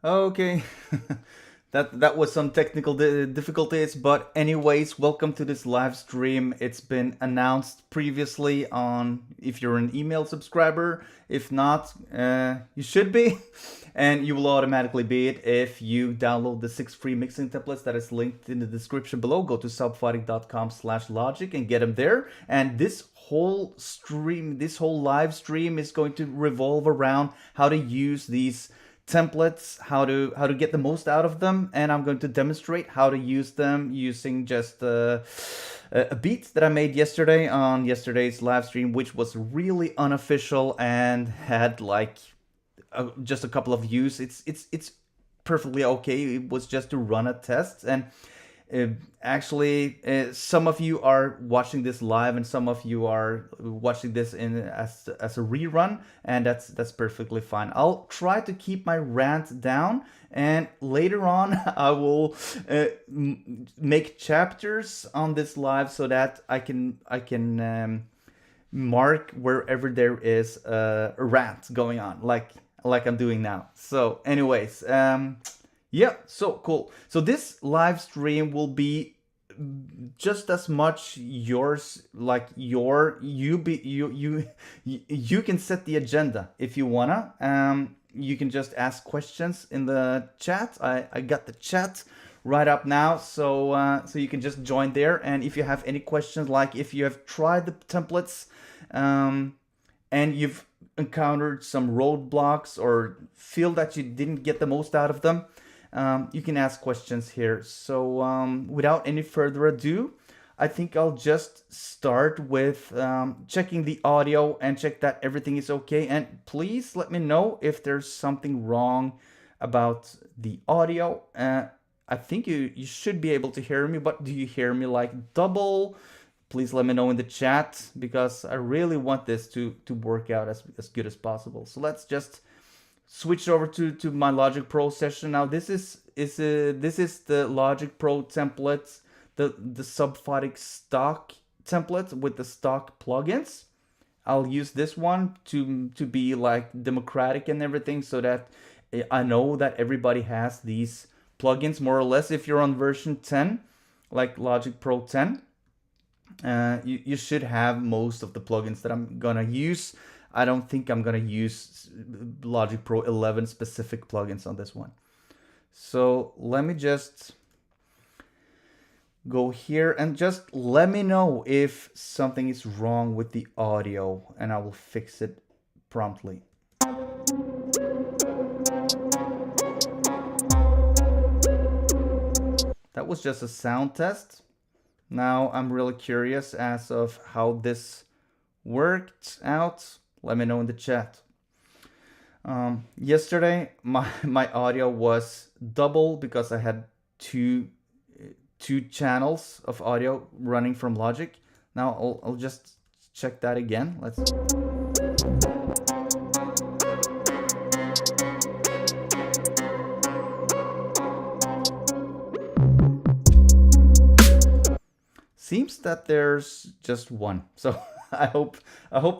Okay, that was some technical difficulties, but anyways, welcome to this live stream. It's been announced previously on if you're an email subscriber. If not, you should be, and you will automatically be it if you download the six free mixing templates that is linked in the description below. Go to subfighting.com/logic and get them there. And this whole live stream is going to revolve around how to use these templates, how to get the most out of them, and I'm going to demonstrate how to use them using just a beat that I made yesterday on yesterday's live stream, which was really unofficial and had like just a couple of views. It's perfectly okay. It was just to run a test, and some of you are watching this live, and some of you are watching this in as a rerun, and that's perfectly fine. I'll try to keep my rant down, and later on I will make chapters on this live so that I can mark wherever there is a rant going on, like I'm doing now. So, anyways, yeah, so cool. So this live stream will be just as much yours, like you can set the agenda if you wanna. You can just ask questions in the chat. I got the chat right up now, so you can just join there. And if you have any questions, like if you have tried the templates, um, and you've encountered some roadblocks or feel that you didn't get the most out of them, you can ask questions here. So without any further ado, I think I'll just start with checking the audio and check that everything is okay. And please let me know if there's something wrong about the audio. I think you should be able to hear me, but do you hear me like double? Please let me know in the chat because I really want this to work out as good as possible. So let's just switch over to my Logic Pro session now. This is the Logic Pro template, the Subphotic stock template with the stock plugins. I'll use this one to be like democratic and everything, so that I know that everybody has these plugins more or less. If you're on version 10, like Logic Pro 10, you should have most of the plugins that I'm gonna use. I don't think I'm gonna use Logic Pro 11 specific plugins on this one. So let me just go here and just let me know if something is wrong with the audio, and I will fix it promptly. That was just a sound test. Now I'm really curious as of how this worked out. Let me know in the chat. Yesterday my audio was double because I had two channels of audio running from Logic. Now I'll just check that again. Let's. Seems that there's just one. So I hope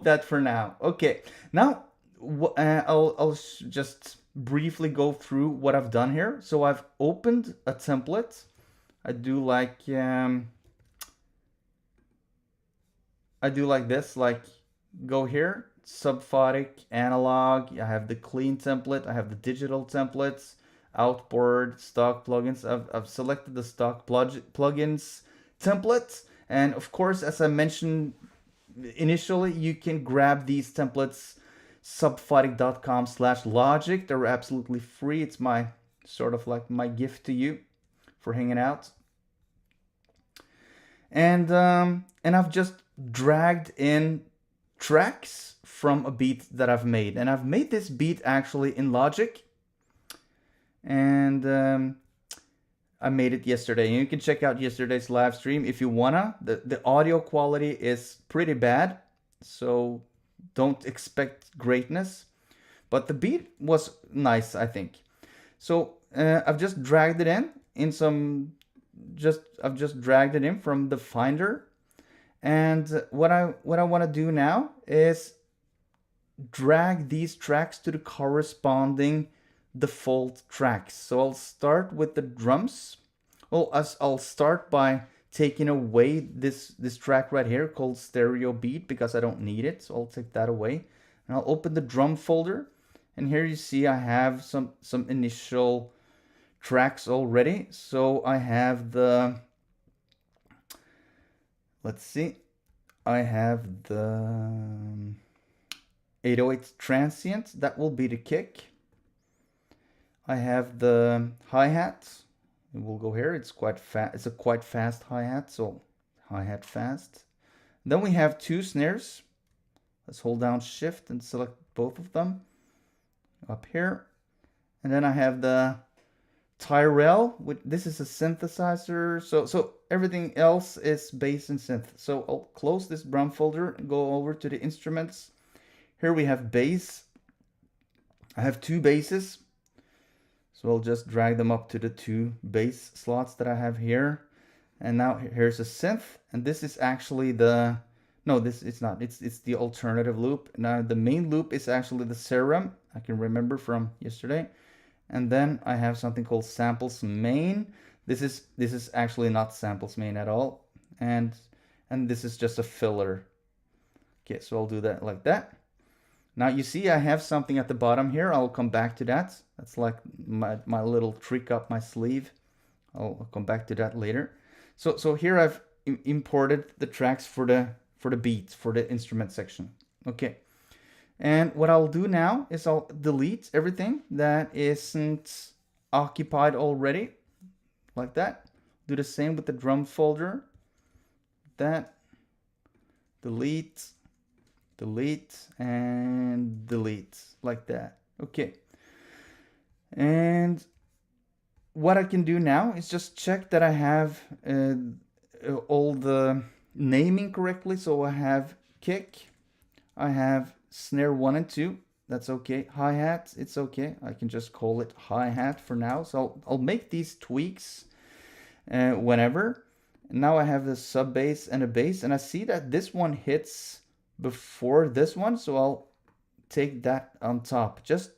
that for now. Okay, now I'll just briefly go through what I've done here. So I've opened a template. I do like this, like go here, subphotic, analog. I have the clean template. I have the digital templates, outboard, stock plugins. I've selected the stock plugins templates, and of course, as I mentioned initially, you can grab these templates subphotic.com/logic. They're absolutely free. It's my sort of like my gift to you for hanging out. And I've just dragged in tracks from a beat that I've made, and I've made this beat actually in Logic, and I made it yesterday. And you can check out yesterday's live stream if you wanna. The audio quality is pretty bad, so don't expect greatness, but the beat was nice, I think. So I've just dragged it in some. I've just dragged it in from the Finder, and what I want to do now is drag these tracks to the corresponding default tracks. So I'll start with the drums. Well, I'll start by taking away this track right here called stereo beat because I don't need it. So I'll take that away. And I'll open the drum folder. And here you see I have some initial tracks already. So I have the, let's see, I have the 808 transient, that will be the kick. I have the hi-hat, it will go here, it's quite fast, it's a quite fast hi-hat, so hi-hat fast. Then we have two snares. Let's hold down shift and select both of them up here. And then I have the Tyrell, this is a synthesizer, so everything else is bass and synth. So I'll close this drum folder and go over to the instruments. Here we have bass. I have two basses, so I'll just drag them up to the two bass slots that I have here. And now here's a synth, and this is actually the, no, this it's not, it's the alternative loop. Now the main loop is actually the Serum, I can remember from yesterday. And then I have something called samples main. This is actually not samples main at all, and this is just a filler. Okay, so I'll do that like that. Now you see I have something at the bottom here. I'll come back to that. That's like my little trick up my sleeve. I'll come back to that later. So here I've imported the tracks for the beats, for the instrument section. Okay. And what I'll do now is I'll delete everything that isn't occupied already, like that. Do the same with the drum folder. That, delete, delete, and delete, like that. Okay. And what I can do now is just check that I have all the naming correctly. So I have kick, I have snare 1 and 2, that's okay. Hi-hat, it's okay. I can just call it hi-hat for now. So I'll make these tweaks whenever. Now I have the sub bass and a bass, and I see that this one hits before this one, so I'll take that on top, just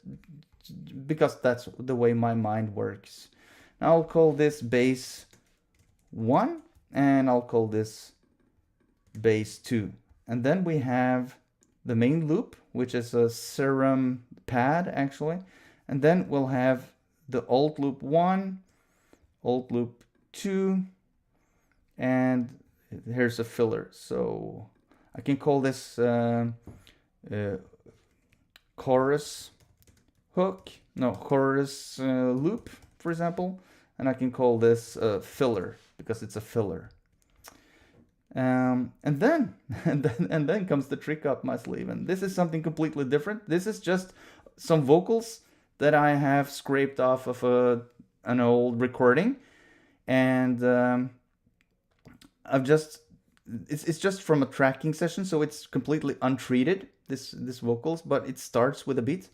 because that's the way my mind works. Now I'll call this bass 1, and I'll call this bass 2. And then we have the main loop, which is a Serum pad actually, and then we'll have the alt loop 1, alt loop 2, and here's a filler. So I can call this chorus hook, no, chorus loop, for example, and I can call this filler because it's a filler. And then and then comes the trick up my sleeve, and this is something completely different. This is just some vocals that I have scraped off of an old recording, and it's just from a tracking session, so it's completely untreated, this vocals, but it starts with a beat.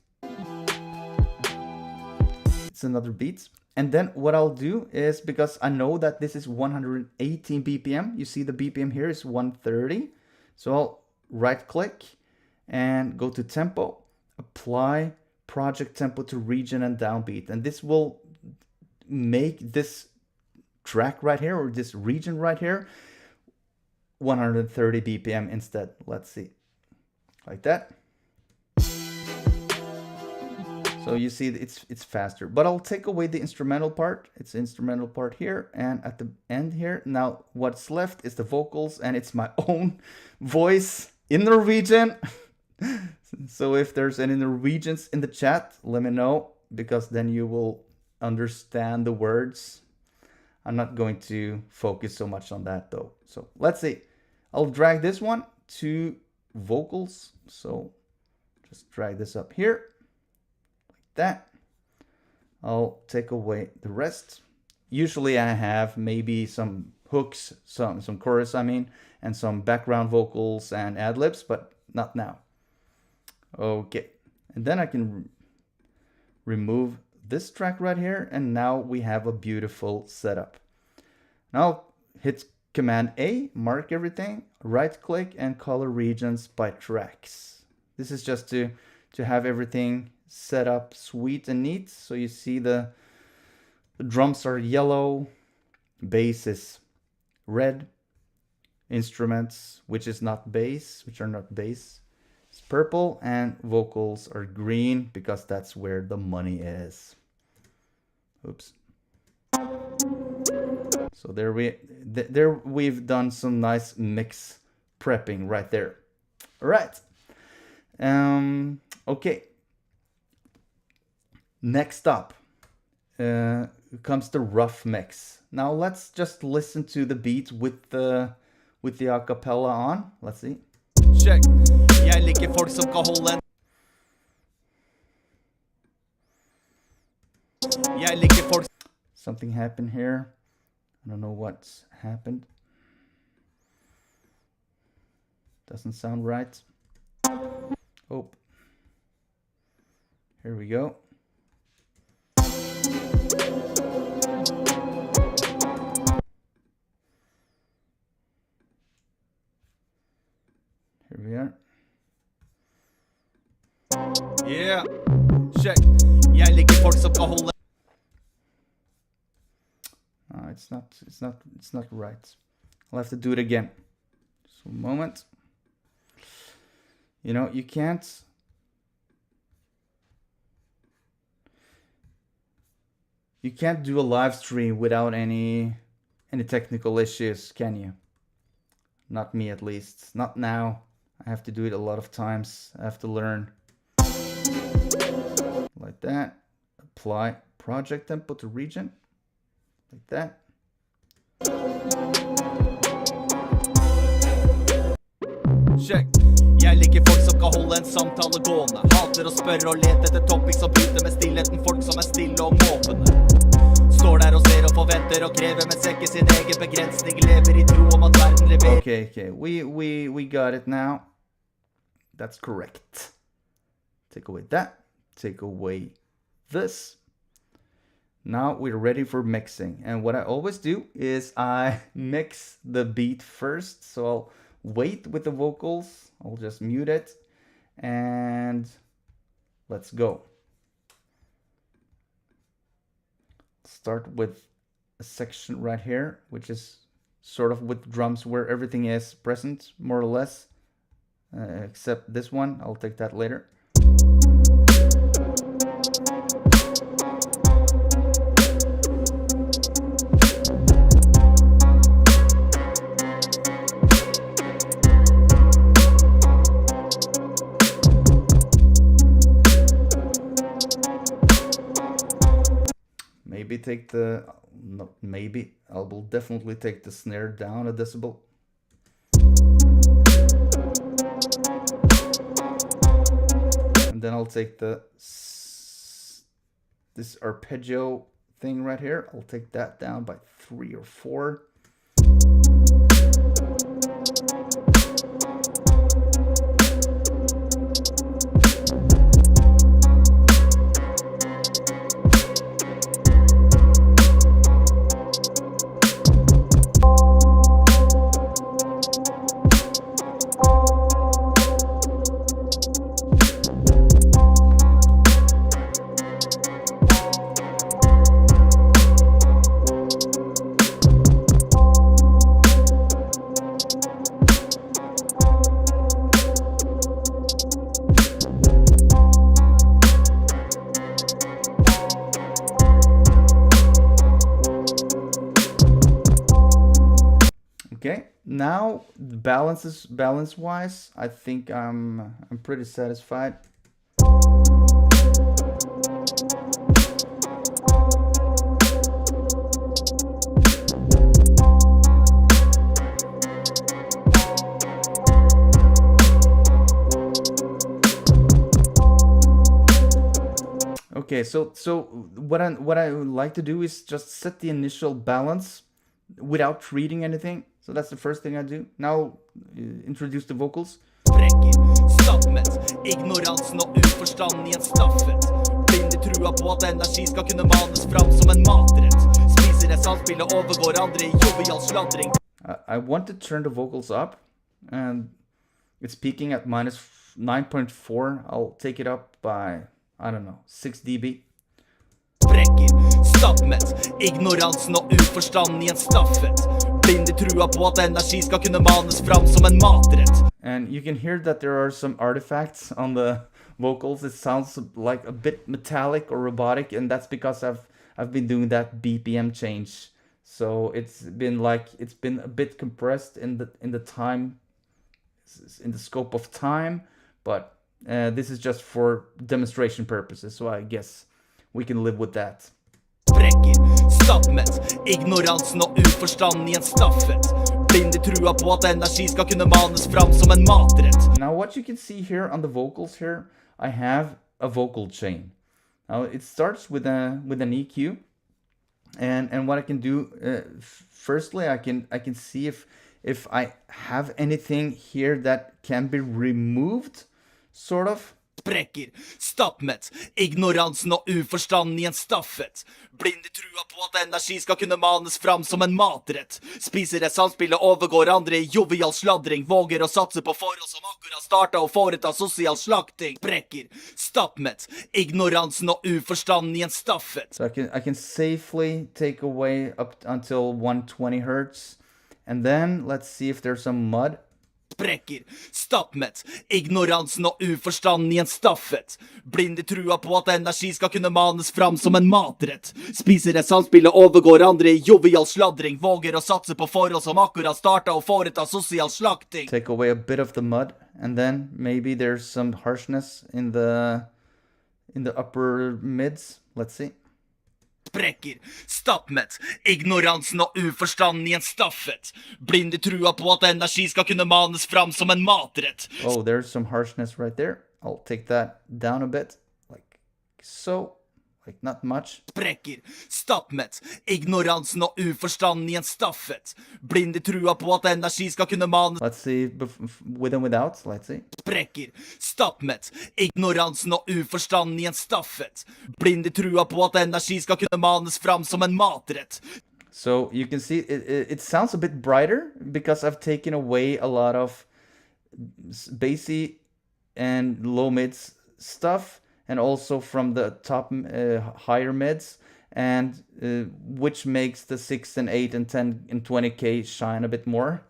It's another beat. And then what I'll do is, because I know that this is 118 BPM, you see the BPM here is 130. So I'll right click and go to tempo, apply project tempo to region and downbeat. And this will make this track right here, or this region right here, 130 BPM instead. Let's see, like that. So you see it's faster, but I'll take away the instrumental part. It's the instrumental part here, and at the end here, now what's left is the vocals, and it's my own voice in Norwegian. So if there's any Norwegians in the chat, let me know, because then you will understand the words. I'm not going to focus so much on that though. So let's see. I'll drag this one to vocals. So just drag this up here. That. I'll take away the rest. Usually I have maybe some hooks, some chorus, I mean, and some background vocals and ad-libs, but not now. Okay, and then I can remove this track right here, and now we have a beautiful setup. Now I'll hit Command A, mark everything, right click, and color regions by tracks. This is just to have everything set up sweet and neat. So you see the drums are yellow, bass is red, instruments, which are not bass, it's purple, and vocals are green because that's where the money is. Oops. So there we've done some nice mix prepping right there. All right. Okay. Next up comes the rough mix. Now let's just listen to the beat with the acapella on. Let's see. Check. Jeg liker folk som kan holde en. Jeg liker folk. Something happened here. I don't know what's happened. Doesn't sound right. Oh. Here we go. Here we are. Yeah. Check. Jeg liker folk som kan holde. It's not right. I'll have to do it again. Just a moment. You know, you can't do a live stream without any technical issues, can you? Not me, at least. Not now. I have to do it a lot of times. I have to learn. Like that. Apply project tempo to region. Like that. Check. Jeg liker folk som kan holde en samtale gående. Hater å spørre og lete etter topics og bryte med stillheten. Folk som stille og måpende. Står der og ser og forventer og krever, men ser ikke sin egen begrensning. Lever I tro om at verden leverer. Okay. We got it now. That's correct. Take away that. Take away this. Now we're ready for mixing. And what I always do is I mix the beat first. So I'll wait with the vocals. I'll just mute it. And let's go. Start with a section right here, which is sort of with drums where everything is present, more or less. Except this one. I'll take that later. I will definitely take the snare down a decibel. And then I'll take this arpeggio thing right here. I'll take that down by 3 or 4. Okay, now balance-wise, I think I'm pretty satisfied. Okay, so what I would like to do is just set the initial balance without treating anything. So that's the first thing I do. Now introduce the vocals. Ignoransen og uforstand I en staffet. Blinde trua på at energi skal kunne manes fram som en matrett. Spiser jeg saltspill og overgår andre I jovial sladring. I want to turn the vocals up, and it's peaking at minus 9.4. I'll take it up by I don't know, 6 dB. Sprekker, stappmett, ignoransen og uforstand i en staffet. Blinde trua på at energi skal kunne manes fram som en matrett. And you can hear that there are some artifacts on the vocals. It sounds like a bit metallic or robotic, and that's because I've been doing that BPM change. So it's been a bit compressed in the time, in the scope of time, but this is just for demonstration purposes, so I guess we can live with that. Sprekker, stappmett, ignoransen og uforstand i en staffet. Blinde trua på at energi skal kunne manes fram som en matrett. Now what you can see here on the vocals here, I have a vocal chain. Now it starts with an EQ, and what I can do, firstly I can see if I have anything here that can be removed, sort of. Sprekker, stappmett, ignoransen og uforstand i en staffet. Blinde trua på at energi skal kunne manes fram som en matrett. Spiser det samspillet overgår andre i jovial sladring. Våger å satse på forhold som akkurat starta og foreta sosial slakting. Sprekker, stappmett, ignoransen og uforstand i en staffet. So I can safely take away up until 120 hertz, and then let's see if there's some mud. Sprekker, stappmett, ignoransen og uforstand i en staffet. Blinde trua på at energi skal kunne manes fram som en matrett. Spiser det samspillet overgår andre i jovial sladring. Våger å satse på forhold som akkurat starta og foreta sosial slakting. Take away a bit of the mud, and then maybe there's some harshness in the upper mids. Let's see. Sprekker, stappmett, ignoransen og uforstand i en staffet. Blinde trua på at energi skal kunne manes fram som en matrett. Oh, there's some harshness right there. I'll take that down a bit, like so. Like not much. Sprekker, stappmett, ignoransen og uforstand i en staffet. Blinde trua på at energi skal kunne manes. Let's see, with and without, let's see. Sprekker, stappmett, ignoransen og uforstand i en staffet. Blinde trua på at energi skal kunne manes fram som en matrett. So you can see it sounds a bit brighter because I've taken away a lot of bassy and low mids stuff, and also from the top higher mids, and which makes the 6 and 8 and 10 and 20k shine a bit more,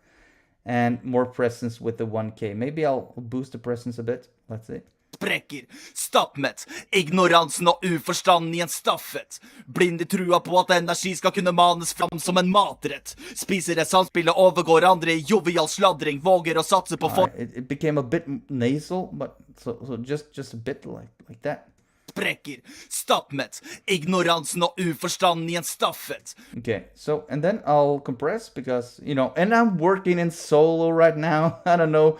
and more presence with the 1k. Maybe I'll boost the presence a bit. Let's see. Sprekker, stappmett, ignoransen og uforstand i en staffet. Blinde trua på at energi skal kunne manes fram som en matrett. Spiser det samspillet overgår andre i jovial sladring. Våger å satse på it became a bit nasal, but so just a bit like that. Sprekker, stappmett, ignoransen og uforstand i en staffet. Okay, so, and then I'll compress because, you know, and I'm working in solo right now. I don't know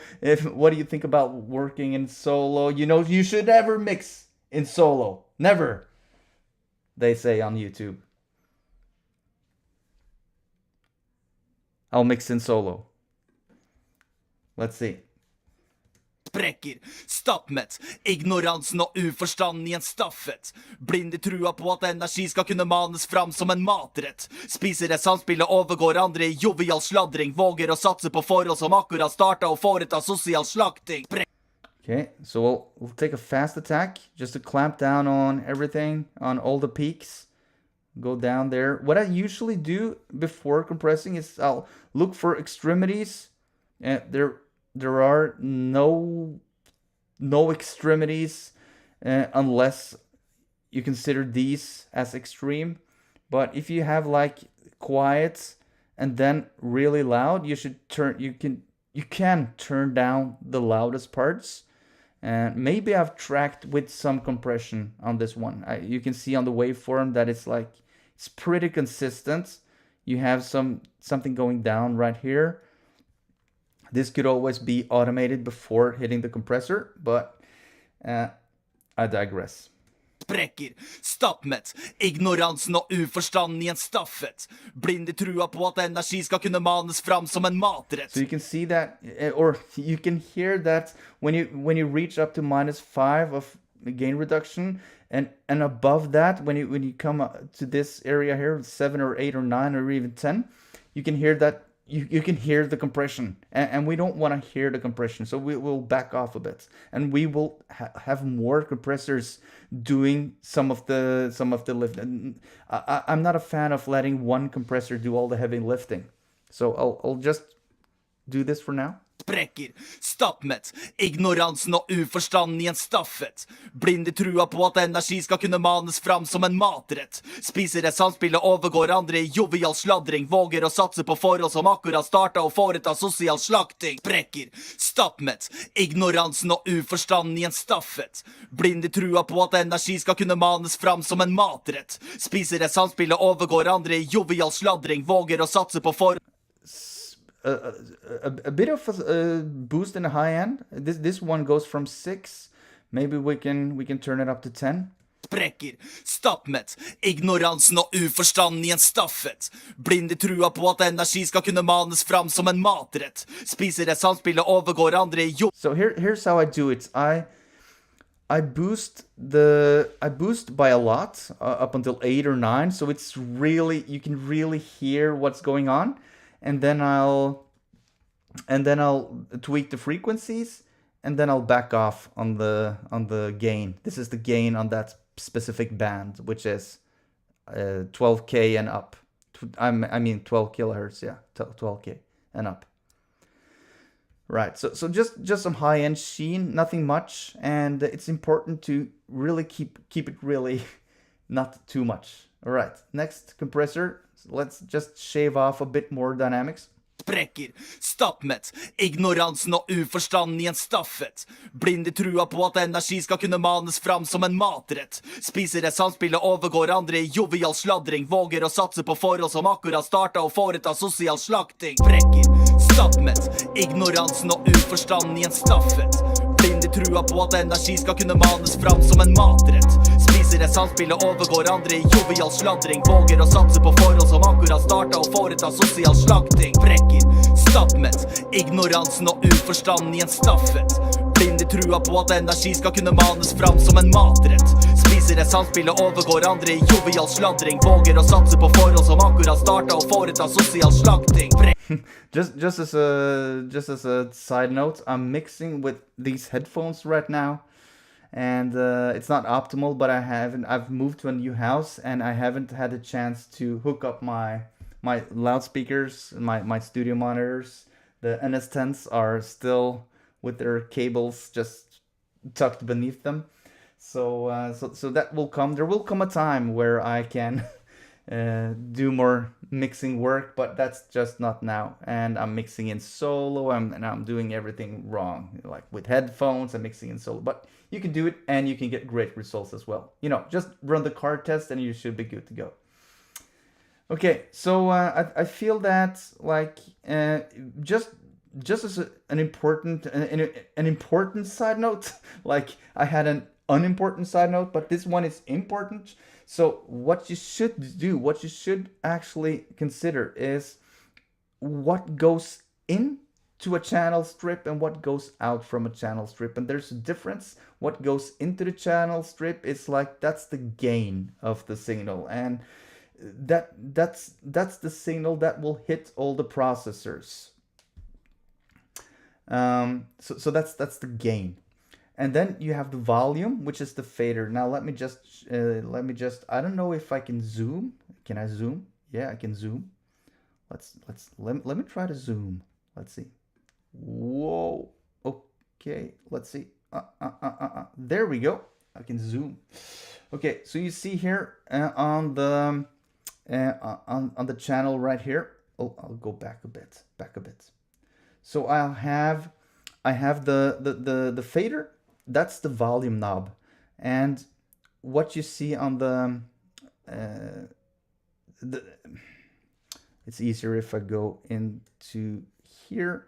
what do you think about working in solo? You know, you should never mix in solo. Never, they say on YouTube. I'll mix in solo. Let's see. Sprekker, stappmett, ignoransen og uforstand i en staffet. Blinde trua på at energi skal kunne manes fram som en matrett. Spiser det samspillet overgår andre i jovial sladring. Våger å satse på forhold som akkurat starta og foreta sosial slakting. Okay, so we'll take a fast attack just to clamp down on everything, on all the peaks. Go down there. What I usually do before compressing is I'll look for extremities, and there are no extremities unless you consider these as extreme. But if you have like quiet and then really loud, you can turn down the loudest parts. And maybe I've tracked with some compression on this one. You can see on the waveform that it's pretty consistent. You have something going down right here. This could always be automated before hitting the compressor, but I digress. Sprekker, stappmett, ignoransen og uforstand i en staffet. Blinde trua på at energi skal kunne manes fram som en matrett. So you can see that, or you can hear that when you reach up to -5 of gain reduction, and above that, when you come to this area here, 7 or 8 or 9 or even 10, you can hear that you can hear the compression, and we don't want to hear the compression, so we will back off a bit, and we will have more compressors doing some of the lift. And I'm not a fan of letting one compressor do all the heavy lifting, so I'll just do this for now. Sprekker, stappmett, ignoransen og uforstanden i en staffet. Blinde trua på at energi skal kunne manes fram som en matrett. Spiser det samspillet overgår andre i jovial sladring. Våger å satse på forhold som akkurat starta og foreta sosial slakting. Sprekker, stappmett, ignoransen og uforstanden i en staffet. Blinde trua på at energi skal kunne manes fram som en matrett. Spiser det samspillet overgår andre i jovial sladring. Våger å satse på forhold a bit of a boost in the high end. This one goes from 6. Maybe we can turn it up to 10. Sprekker, stappmett, ignoransen og uforstanden i en staffet. Blinde trua på at energi skal kunne manes fram som en matrett. Spiser det samspillet overgår andre i jobb. So here's how I do it. I boost by a lot up until 8 or 9, so it's really, you can really hear what's going on. And then I'll tweak the frequencies, and then I'll back off on the gain. This is the gain on that specific band, which is 12K and up. I mean 12 kilohertz, yeah, 12K and up. Right, so just some high-end sheen, nothing much, and it's important to really keep it really not too much. All right, next compressor. Let's just shave off a bit more dynamics. Sprekker, stappmett, ignoransen og uforstanden i en staffet. Blinde trua på at energi skal kunne manes fram som en matrett. Spiser det samspillet overgår andre i jovial sladring. Våger å satse på forhold som akkurat starta og foreta sosial slakting. Sprekker, stappmett, ignoransen og uforstanden i en staffet. Blinde trua på at energi skal kunne manes fram som en matrett. Spiser det samspillet overgår andre i jovial sladring. Våger å satse på forhold som akkurat starta og foreta sosial slakting. Sprekker, stappmett, ignoransen og uforstanden i en staffet. Blinde trua på at energi skal kunne manes fram som en matrett. Spiser det samspillet overgår andre i jovial sladring. Våger å satse på forhold som akkurat starta og foreta sosial slakting. Just as a side note, I'm mixing with these headphones right now, and it's not optimal, but I've moved to a new house, and I haven't had a chance to hook up my loudspeakers, my studio monitors. The NS10s are still with their cables just tucked beneath them. So that will come. There will come a time where I can do more mixing work, but that's just not now. And I'm mixing in solo, and I'm doing everything wrong. Like with headphones, I'm mixing in solo. But you can do it, and you can get great results as well. You know, just run the card test, and you should be good to go. Okay, so I feel that like just as an important side note, like I had an unimportant side note, but this one is important. So what you should do, what you should actually consider is what goes into a channel strip and what goes out from a channel strip. And there's a difference. What goes into the channel strip is like, that's the gain of the signal. And that's the signal that will hit all the processors. So that's the gain. And then you have the volume, which is the fader. Now let me just I don't know if I can zoom. Can I zoom? Yeah, I can zoom. Let me try to zoom. Let's see. Whoa. Okay, let's see. There we go. I can zoom. Okay, so you see here on the channel right here. Oh, I'll go back a bit. So I have the fader. That's the volume knob, and what you see on the it's easier if I go into here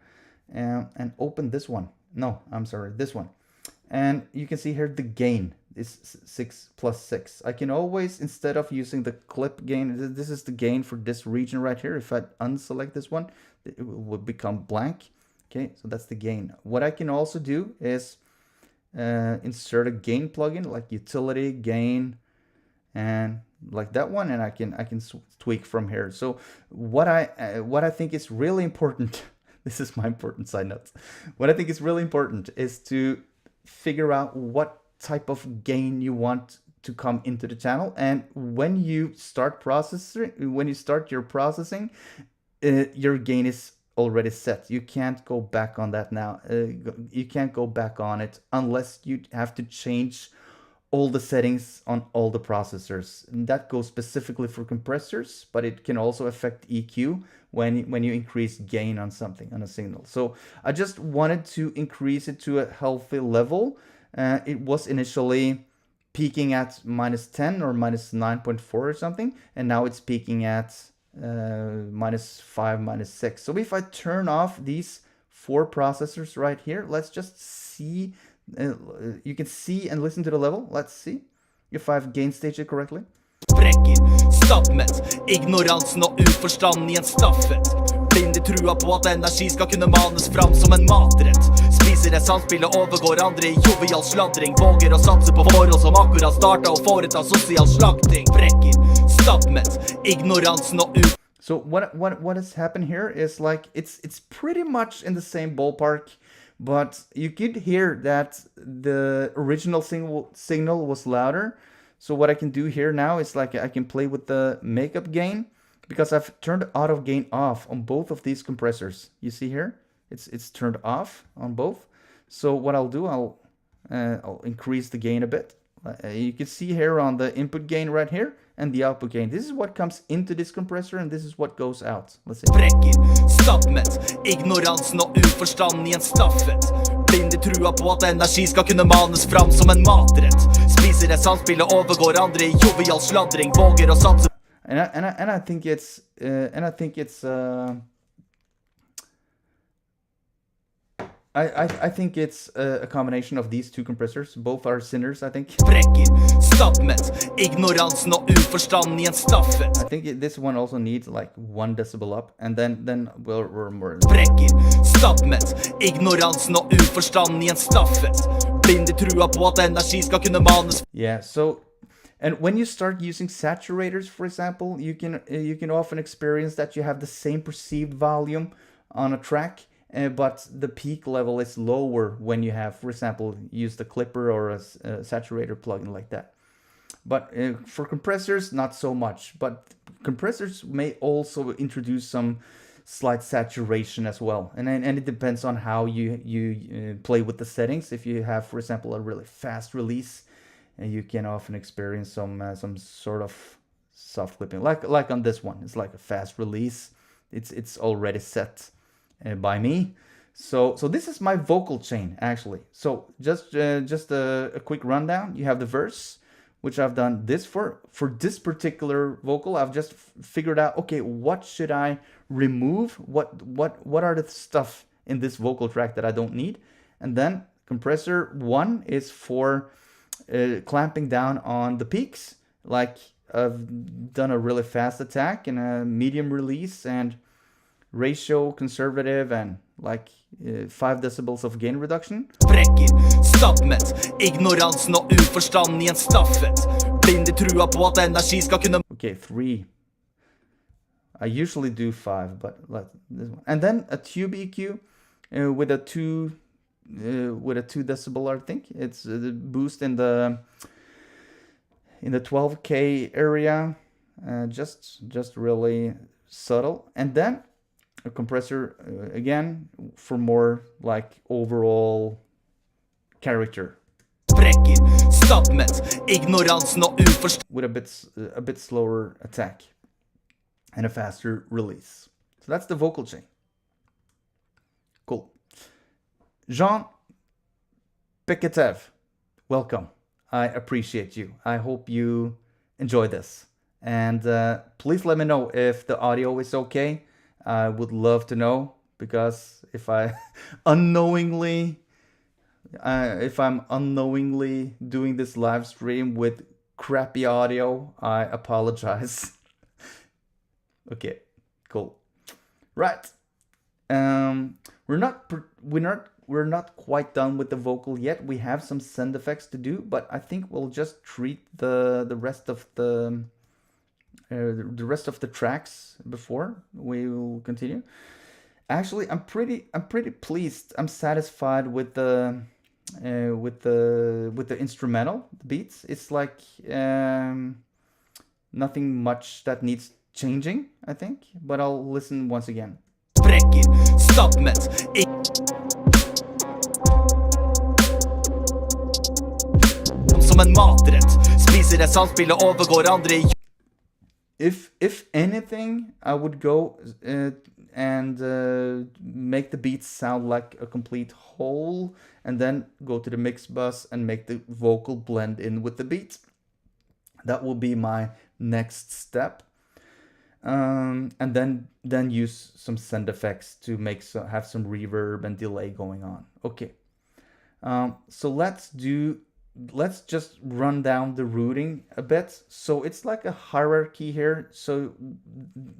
and open this one. No, I'm sorry, this one. And you can see here the gain is 6 plus 6. I can always, instead of using the clip gain, this is the gain for this region right here. If I unselect this one, it would become blank. Okay, so that's the gain. What I can also do is insert a gain plugin like utility gain, and like that one, and I can tweak from here. So what I think is really important, this is my important side note. What I think is really important is to figure out what type of gain you want to come into the channel, and when you start your processing, your gain is already set. You can't go back on that now. You can't go back on it unless you have to change all the settings on all the processors. And that goes specifically for compressors, but it can also affect EQ when you increase gain on something, on a signal. So I just wanted to increase it to a healthy level. It was initially peaking at -10 or -9.4 or something, and now it's peaking at -5, -6. So if I turn off these 4 processors right here, let's just see. You can see and listen to the level. Let's see if I've gain staged it correctly. Sprekker, stappmett, ignoransen og uforstanden i en staffet. Blinde trua på at energi skal kunne manes fram som en matrett. Spiser jeg samspillet overgår andre i jovial sladring. Våger å satse på forhold som akkurat starta og foreta sosial slakting. Sprekker, stappmett, ignoransen og So what has happened here is like it's pretty much in the same ballpark, but you could hear that the original signal was louder. So what I can do here now is like I can play with the makeup gain, because I've turned auto gain off on both of these compressors. You see here, it's turned off on both. So what I'll do, I'll increase the gain a bit. You can see here on the input gain right here and the output gain. This is what comes into this compressor, and this is what goes out. Let's see. Sprekker, stappmett, ignoransen og uforstanden i en staffet. Blinde trua på at energi skal kunne manes fram som en matrett. Spiser jeg samspillet overgår andre i jovial sladring. Våger å satse. And I think it's I think it's a combination of these 2 compressors. Both are sinners, I think. Sprekker, stappmett, ignoransen og uforstanden i en staffet. I think this one also needs like 1 decibel up, and then we're more. Sprekker, stappmett, ignoransen og uforstanden i en staffet. Blinde trua på at energi skal kunne manes. Yeah, so and when you start using saturators, for example, you can often experience that you have the same perceived volume on a track, but the peak level is lower when you have, for example, used a clipper or a saturator plugin like that. But for compressors, not so much. But compressors may also introduce some slight saturation as well, and it depends on how you play with the settings. If you have, for example, a really fast release, you can often experience some sort of soft clipping, like on this one. It's like a fast release. It's already set by me. So this is my vocal chain actually. So just a quick rundown. You have the verse, which I've done this for this particular vocal. I've just figured out, okay, what should I remove? What are the stuff in this vocal track that I don't need? And then compressor 1 is for clamping down on the peaks. Like I've done a really fast attack and a medium release and ratio conservative and like 5 decibels of gain reduction. Sprekker, stappmett, ignoransen og uforstanden i en staffet. Blinde trua på at energi skal kunne. Okay, 3. I usually do 5, but like this one. And then a tube EQ with a 2 decibel, I think. It's the boost in the 12K area, just really subtle. And then a compressor again for more like overall character. Sprekker, stappmett, ignoransen og uforstanden. With a bit slower attack and a faster release. So that's the vocal chain. Cool. Jean Peketev, welcome. I appreciate you. I hope you enjoy this. And please let me know if the audio is okay. I would love to know, because if I'm unknowingly doing this live stream with crappy audio, I apologize. Okay, cool. Right. We're not we're not quite done with the vocal yet. We have some send effects to do, but I think we'll just treat the rest of the rest of the tracks before we will continue. Actually, I'm pretty pleased. I'm satisfied with the instrumental beats. It's like nothing much that needs changing, I think. But I'll listen once again. Sprekker, stappmett, som en matrett. Spiser et samspill og overgår andre i If anything, I would go and make the beats sound like a complete whole, and then go to the mix bus and make the vocal blend in with the beat. That will be my next step. And then use some send effects to have some reverb and delay going on. Okay. So let's just run down the routing a bit. So it's like a hierarchy here. So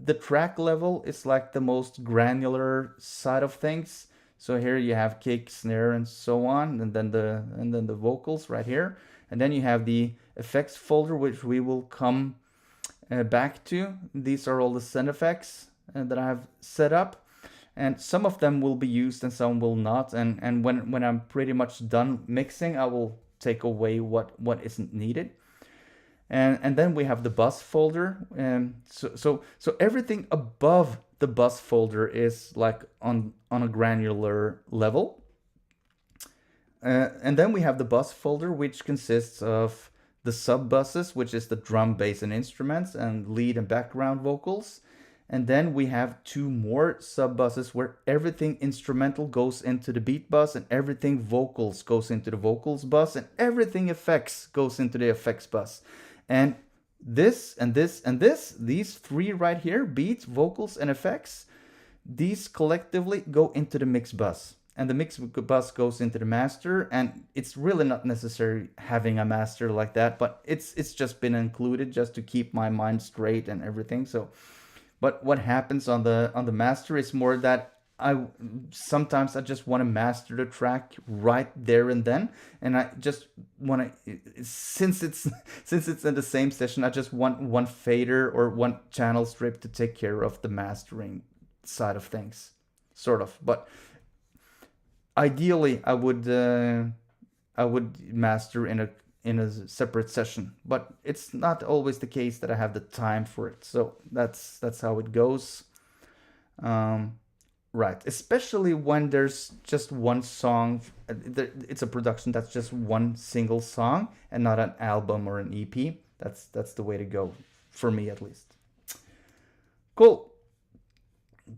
the track level is like the most granular side of things. So here you have kick, snare, and so on, and then the vocals right here, and then you have the effects folder, which we will come back to. These are all the send effects that I have set up, and some of them will be used and some will not. And when I'm pretty much done mixing, I will take away what isn't needed. And then we have the bus folder. So everything above the bus folder is like on a granular level. And then we have the bus folder, which consists of the sub buses, which is the drum, bass, and instruments, and lead and background vocals. And then we have two more sub buses where everything instrumental goes into the beat bus, and everything vocals goes into the vocals bus, and everything effects goes into the effects bus. And this and this and this, these three right here, beats, vocals, and effects, these collectively go into the mix bus. And the mix bus goes into the master, and it's really not necessary having a master like that, but it's just been included just to keep my mind straight and everything. So, but what happens on the master is more that sometimes I just want to master the track right there and then, and I just want to, since it's in the same session, I just want one fader or one channel strip to take care of the mastering side of things, sort of. But ideally, I would master in a separate session, but it's not always the case that I have the time for it. So that's how it goes. Right, especially when there's just one song. It's a production that's just one single song and not an album or an EP. That's the way to go, for me at least. Cool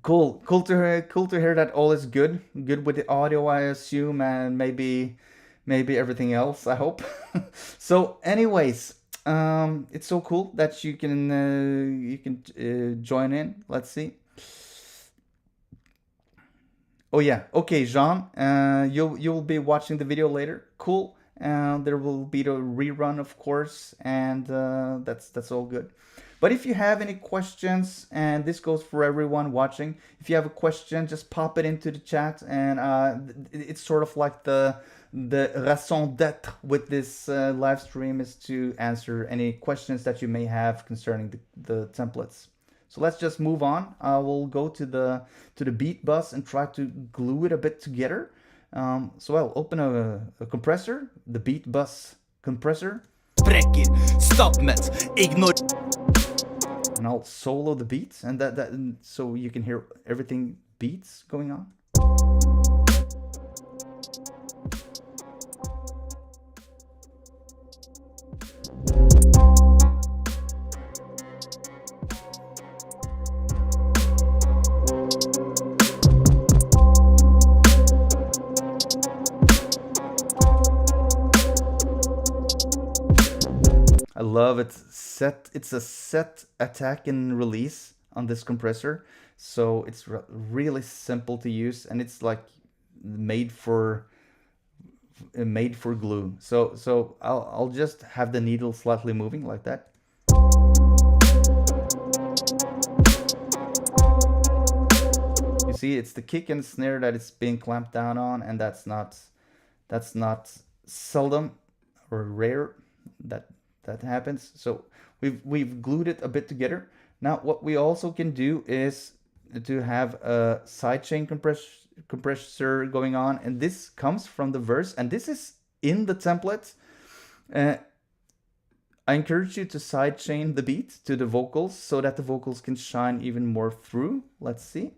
to hear that all is good with the audio, I assume, and maybe everything else, I hope. So anyways, it's so cool that you can join in. Let's see. Oh yeah, okay, Jean, you'll be watching the video later. Cool. There will be the rerun, of course, and that's all good. But if you have any questions, and this goes for everyone watching, if you have a question, just pop it into the chat, and it's sort of like the raison d'être with this live stream is to answer any questions that you may have concerning the templates. So let's just move on. I will go to the beat bus and try to glue it a bit together. So I'll open a compressor, the beat bus compressor. Sprekker, stappmett, and I'll solo the beats, and that so you can hear everything beats going on. I love it. It's a set attack and release on this compressor, so it's really simple to use, and it's like made for glue. So I'll just have the needle slightly moving like that. You see it's the kick and snare that it's being clamped down on, and that's not seldom or rare that happens. So we've glued it a bit together. Now what we also can do is to have a sidechain compressor going on, and this comes from the verse, and this is in the template. I encourage you to sidechain the beat to the vocals so that the vocals can shine even more through. Let's see.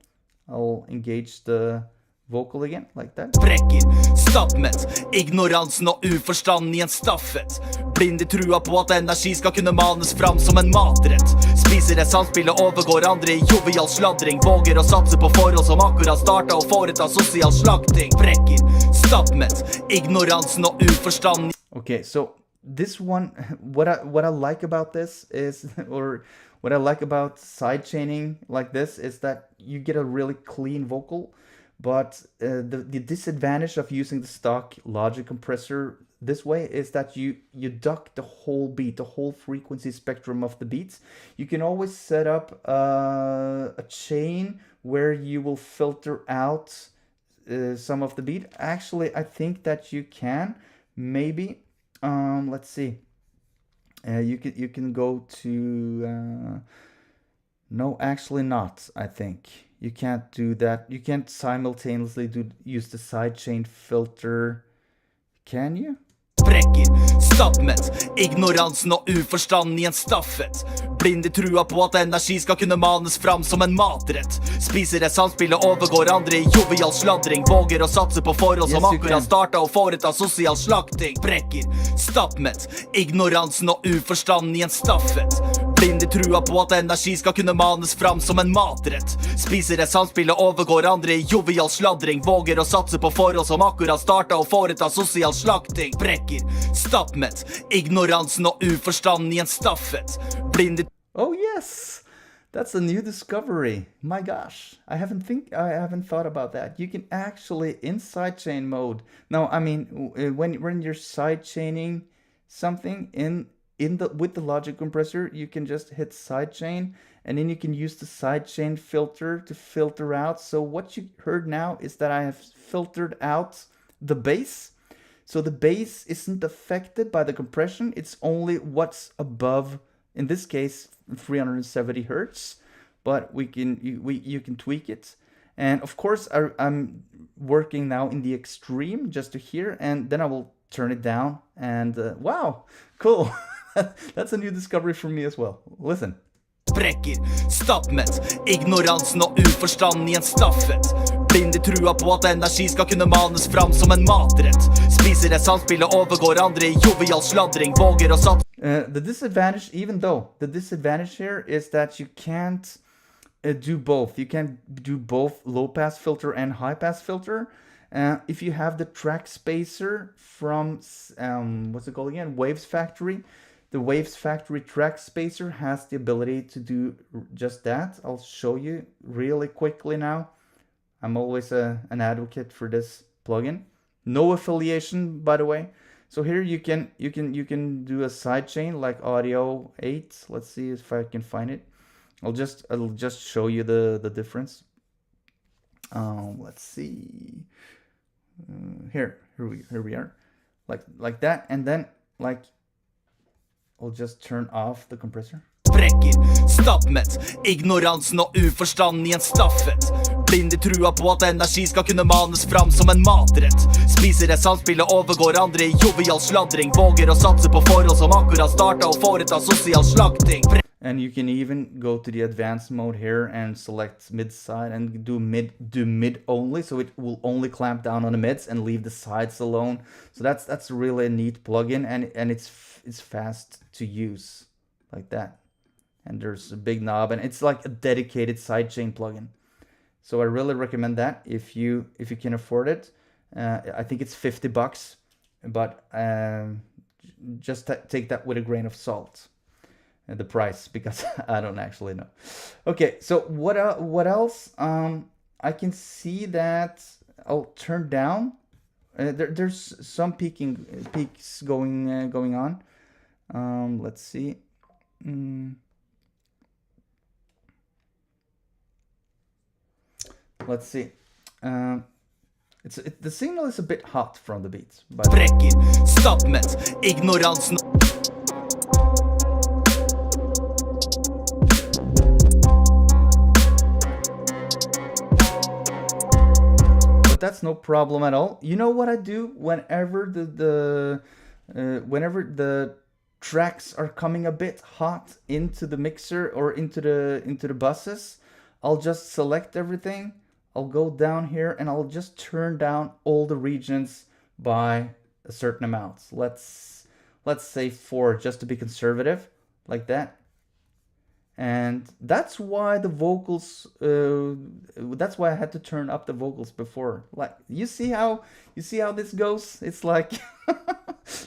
I'll engage the vocal again, like that. Sprekker, stappmett, ignoransen og uforstanden i en staffet. Blind i trua på at energi skal kunne manes fram som en matrett. Spiser det samspillet overgår andre i jovial sladring. Våger å satse på forhold som akkurat startet og foreta sosial slakting. Sprekker, stappmett, ignoransen og uforstanden. Okay, so this one, what I like about this is, or what I like about sidechaining like this is that you get a really clean vocal. But the disadvantage of using the stock Logic compressor this way is that you duck the whole beat, the whole frequency spectrum of the beats. You can always set up a chain where you will filter out some of the beat. Actually, I think that you can. Maybe. Let's see. You can go to. No, actually not. I think. You can't do that. You can't simultaneously use the sidechain filter. Can you? Sprekker, stappmett, ignoransen og uforstanden i en staffet. Blind i trua på at energi skal kunne manes fram som en matrett. Spiser det samspillet overgår andre i jovial sladring. Våger å satse på forhold som akkurat startet og foreta sosial slakting. Sprekker, stappmett, ignoransen og uforstanden i en staffet. Blind i trua på at energi skal kunne manes fram som en matrett. Spiser det samspillet overgår andre i jovial sladring. Våger å satse på forhold som akkurat startet og foreta sosial slakting. Sprekker, stappmett, ignoransen og uforstanden i en staffet. Blind i... Oh yes, that's a new discovery. My gosh, I haven't thought about that. You can actually in sidechain mode. Now, I mean, when you're sidechaining something with the Logic compressor, you can just hit sidechain, and then you can use the sidechain filter to filter out. So what you heard now is that I have filtered out the bass. So the bass isn't affected by the compression. It's only what's above, in this case, 370 hertz. But you can tweak it. And of course, I'm working now in the extreme just to hear, and then I will turn it down. And wow, cool. That's a new discovery for me as well. Listen. Sprekker, stappmett, ignoransen og uforstanden i en staffet. Blind i trua på at energi skal kunne manes fram som en matrett. Spiser det samspillet overgår andre i jovial sladring. Våger å satse. The disadvantage here is that you can't do both. You can't do both low pass filter and high pass filter. If you have the track spacer from what's it called again? Waves Factory. The Waves Factory track spacer has the ability to do just that. I'll show you really quickly now. I'm always an advocate for this plugin. No affiliation, by the way. So here you can do a sidechain like Audio 8. Let's see if I can find it. I'll just show you the difference. Let's see. Here we are. Like that, and then like I'll just turn off the compressor. Sprekker, stappmett, ignoransen og uforstanden i en staffet. Blind i trua på at energi skal kunne manes fram som en matrett. Spiser det samspillet overgår andre i jovial sladring. Våger å satse på forhold som akkurat startet og foreta sosial slakting. And you can even go to the advanced mode here and select mid side and do mid only, so it will only clamp down on the mids and leave the sides alone. So that's really a neat plugin, and it's fast to use like that. And there's a big knob, and it's like a dedicated sidechain plugin. So I really recommend that if you can afford it. I think it's $50, but just take that with a grain of salt. The price, because I don't actually know. Okay, so what else? I can see that I'll turn down. There's some peaks going on. Let's see. Let's see. The signal is a bit hot from the beat. But Sprekker, stappmett, ignoransen. that's no problem at all. You know what I do whenever whenever the tracks are coming a bit hot into the mixer or into the buses, I'll just select everything. I'll go down here and I'll just turn down all the regions by a certain amount. Let's say 4 just to be conservative, like that. And that's why the vocals, that's why I had to turn up the vocals before. Like, you see how this goes? It's like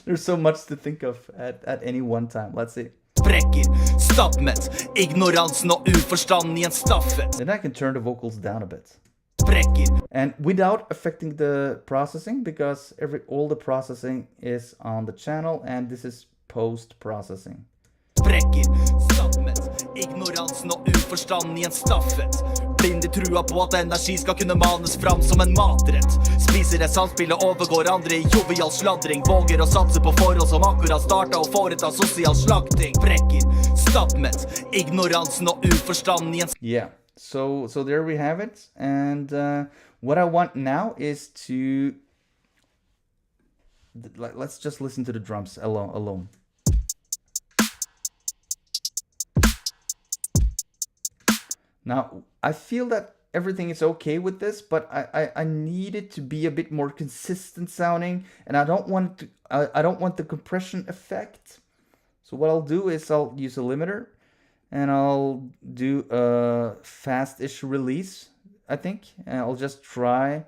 there's so much to think of at any one time. Let's see. Sprekker, stappmett, ignoransen og uforstanden i en staffet. Then I can turn the vocals down a bit. Sprekker. And without affecting the processing, because all the processing is on the channel and this is post-processing. Sprekker, stappmett, ignoransen og uforstanden i en staffet. Blinde trua på at energi skal kunne manes fram som en matrett. Spiser jeg samspillet overgår andre i jovial sladring. Våger å satse på forhold som akkurat startet og foreta sosial slakting. Sprekker, stappmett, ignoransen og uforstanden i en Yeah, so there we have it. And what I want now is to let's just listen to the drums alone. Now, I feel that everything is okay with this, but I need it to be a bit more consistent sounding, and I don't want the compression effect. So what I'll do is I'll use a limiter, and I'll do a fast-ish release, I think. And I'll just try,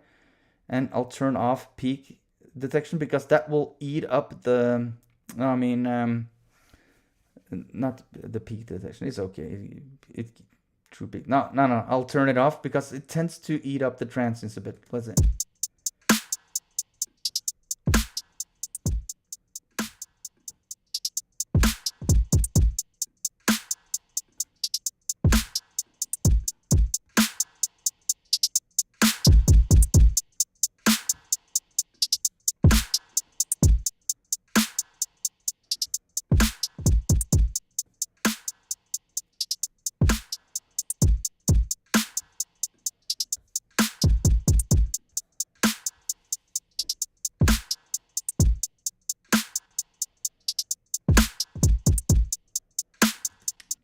and I'll turn off peak detection because that will eat up the, not the peak detection. It's okay. True peak. No. I'll turn it off because it tends to eat up the transients a bit. Let's see.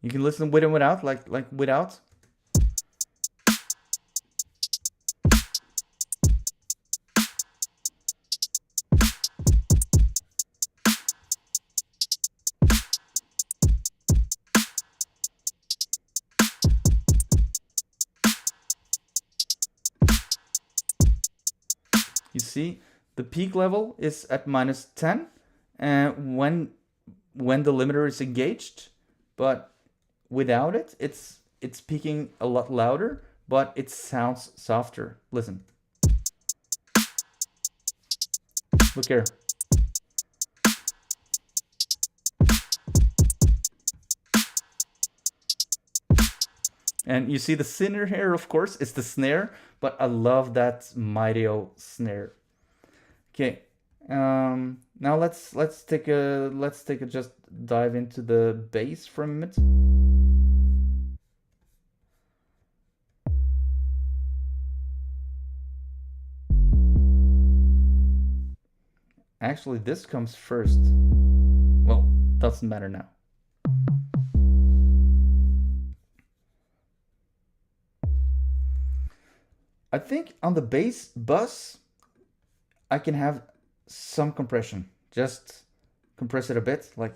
You can listen with and without, like without. You see, the peak level is at -10, and when the limiter is engaged, but without it, it's peaking a lot louder, but it sounds softer. Listen. Look here. And you see the snare here, of course, it's the snare, but I love that Miteo snare. Okay. Now let's take a just dive into the bass for a minute. Actually, this comes first. Well, doesn't matter now. I think on the bass bus, I can have some compression. Just compress it a bit, like.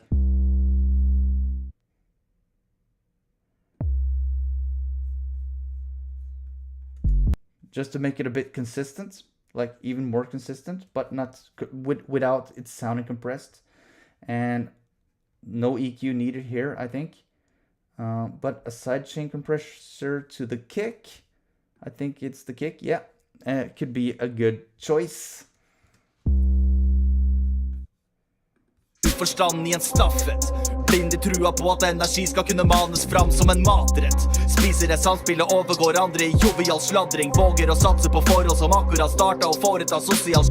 Just to make it a bit consistent, like even more consistent, but not without it sounding compressed. And no EQ needed here, I think. But a sidechain compressor to the kick. I think it's the kick, yeah. It could be a good choice. Uforstanden i en staffet. Blinde trua på at energi skal kunne manes fram som en matrett. Spiser et samspill og overgår andre i jovial sladring. Våger å satse på forhold som akkurat startet og foreta sosial.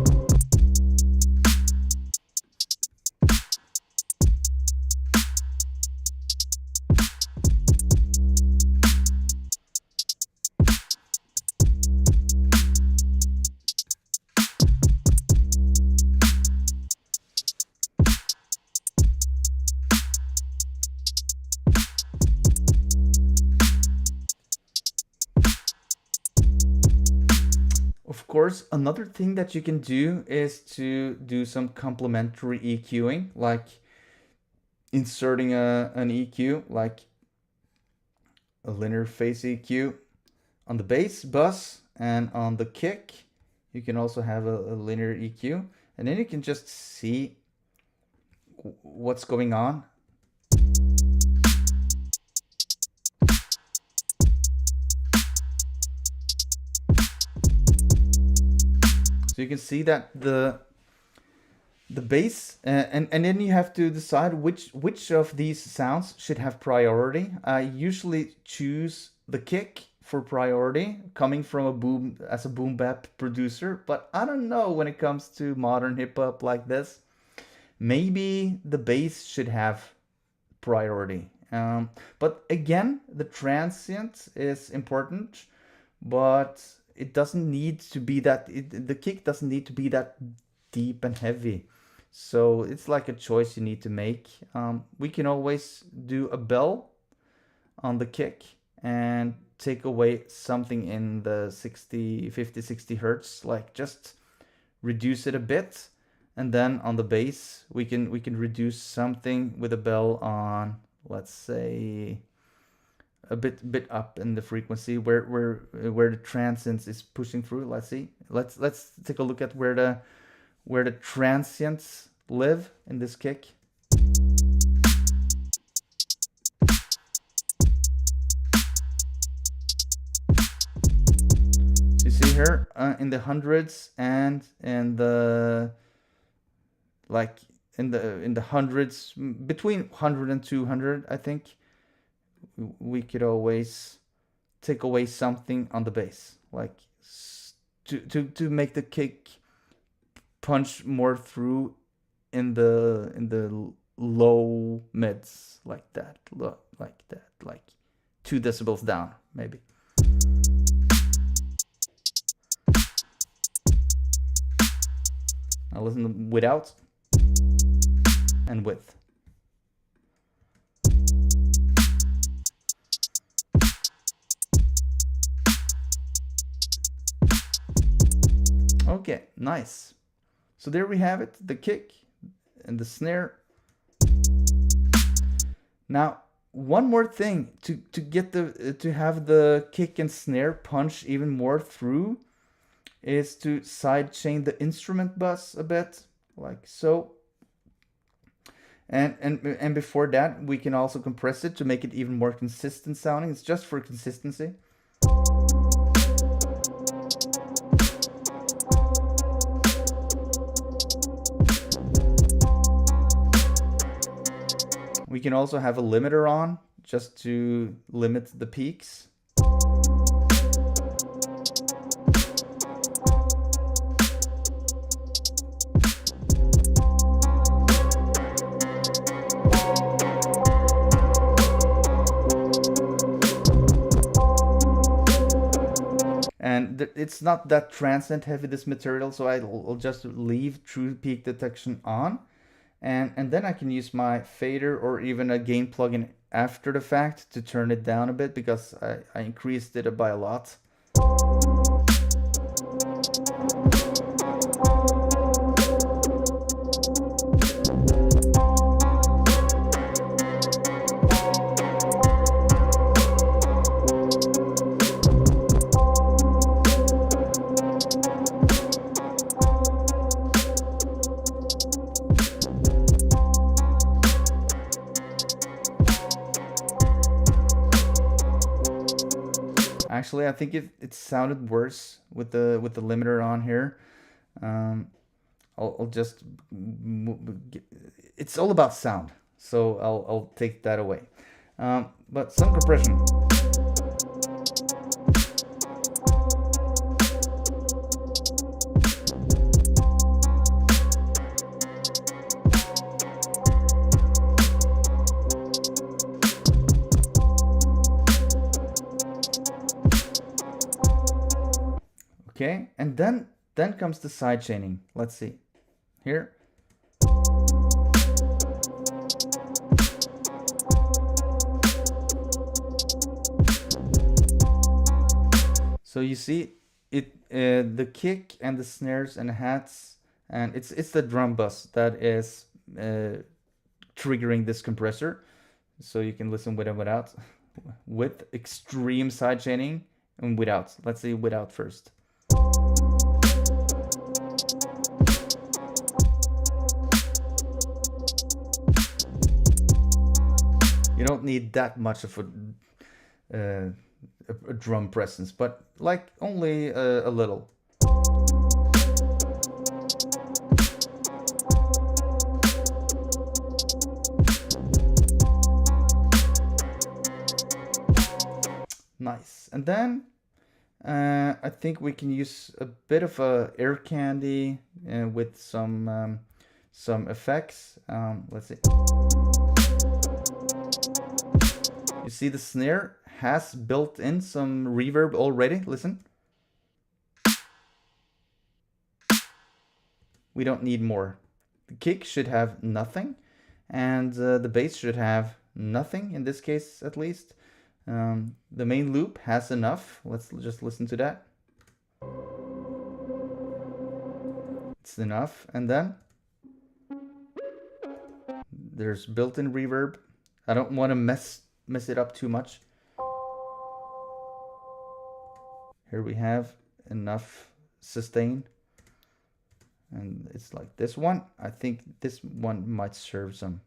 Of course, another thing that you can do is to do some complementary EQing, like inserting an EQ, like a linear phase EQ on the bass, bus, and on the kick. You can also have a linear EQ, and then you can just see what's going on. So you can see that the bass, and then you have to decide which of these sounds should have priority. I usually choose the kick for priority, coming from a boom bap producer, but I don't know when it comes to modern hip hop like this. Maybe the bass should have priority. But again, the transient is important, but it doesn't need to be that, the kick doesn't need to be that deep and heavy. So it's like a choice you need to make. We can always do a bell on the kick and take away something in the 50, 60 hertz, like just reduce it a bit. And then on the bass, we can reduce something with a bell on, let's say, a bit up in the frequency where the transients is pushing through. Let's see. Let's take a look at where the transients live in this kick. So you see here in the hundreds and in the in the hundreds, between 100 and 200, I think. We could always take away something on the bass, like to make the kick punch more through in the low mids, like that, like 2 decibels down, maybe. Now listen without and with. Okay, nice. So there we have it, the kick and the snare. Now, one more thing to get to have the kick and snare punch even more through is to sidechain the instrument bus a bit, like so. And before that, we can also compress it to make it even more consistent sounding. It's just for consistency. We can also have a limiter on, just to limit the peaks. And it's not that transient heavy, this material, so I'll just leave true peak detection on. And then I can use my fader or even a gain plugin after the fact to turn it down a bit, because I increased it by a lot. Actually, I think it sounded worse with the limiter on here. I'll just, it's all about sound, so I'll take that away. But some compression. Okay, and then comes the side chaining. Let's see. Here. So you see it, the kick and the snares and the hats, and it's the drum bus that is triggering this compressor. So you can listen with and without, with extreme side chaining and without. Let's see without first. You don't need that much of a drum presence, but like only a little. Nice. And then I think we can use a bit of a air candy with some effects. Let's see. You see the snare has built in some reverb already. Listen. We don't need more. The kick should have nothing, and the bass should have nothing, in this case at least. The main loop has enough. Let's just listen to that. It's enough. And then there's built-in reverb. I don't want to mess it up too much. Here we have enough sustain. And it's like this one. I think this one might serve some.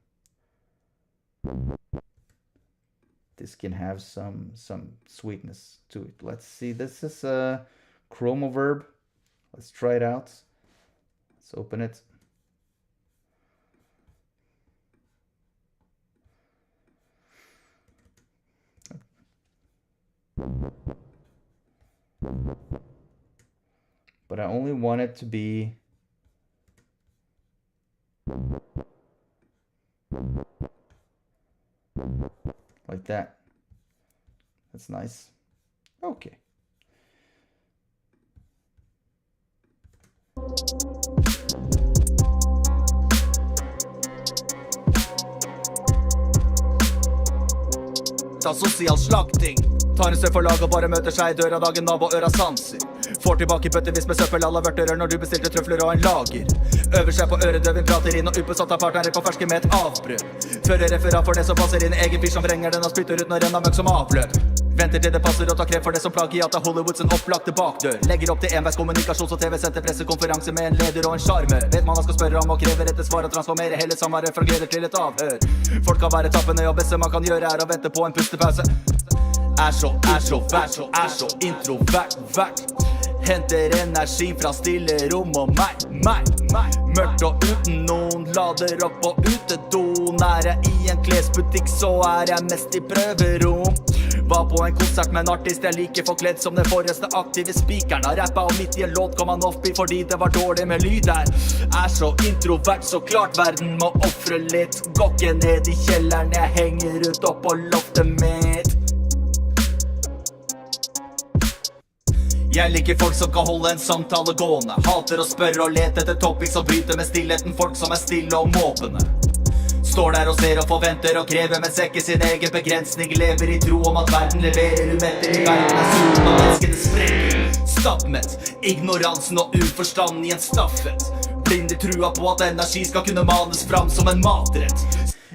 This can have some sweetness to it. Let's see. This is a Chromoverb. Let's try it out. Let's open it. But I only want it to be like that. That's nice. Okay. Ta sosial slakting. Tar en støv for lag og bare møter seg I døra dagen av og øra sanser. Får tilbake bøttevis med søppel alle vørterer når du bestilte trøfler og en lager. Øver seg på øredøving, prater inn og ubesatt av partnere på ferske med et avbrød. Fører referat for det som passer inn, egen fyr som vrenger den og spytter ut når renner møkk som avløp. Venter til det passer og tar krem for det som plagiat av Hollywoods en opplagte bakdør. Legger opp til enveis kommunikasjons- og TV-sendte pressekonferanse med en leder og en charme. Vet man skal spørre om og krever etter svar og transformere hele samværet fra gleder til et avhør. Folk kan være tappende og beste man kan gjøre å vente på en pustepause. Så introvert, henter energi fra stille rom og meg. Mørkt og uten noen, lader opp på utedoen. Jeg I en klesbutikk, så jeg mest I prøverom. Var på en konsert med en artist jeg like forkledd som den forreste aktive spikeren. Har rappet og midt I en låt kom han offbeat fordi det var dårlig med lyd her. Så introvert, så klart verden må offre litt. Går ikke ned I kjelleren, jeg henger ut opp på loftet mitt. Jeg liker folk som kan holde en samtale gående. Hater å spørre og lete etter topics og bryte med stillheten. Folk som stille og måpende. Står der og ser og forventer og krever, men ser ikke sin egen begrensning. Lever I tro om at verden leverer umetter I verden sulten og menneskene sprekker. Stappmett, ignoransen og uforstanden I en staffet. Blind I trua på at energi skal kunne manes fram som en matrett.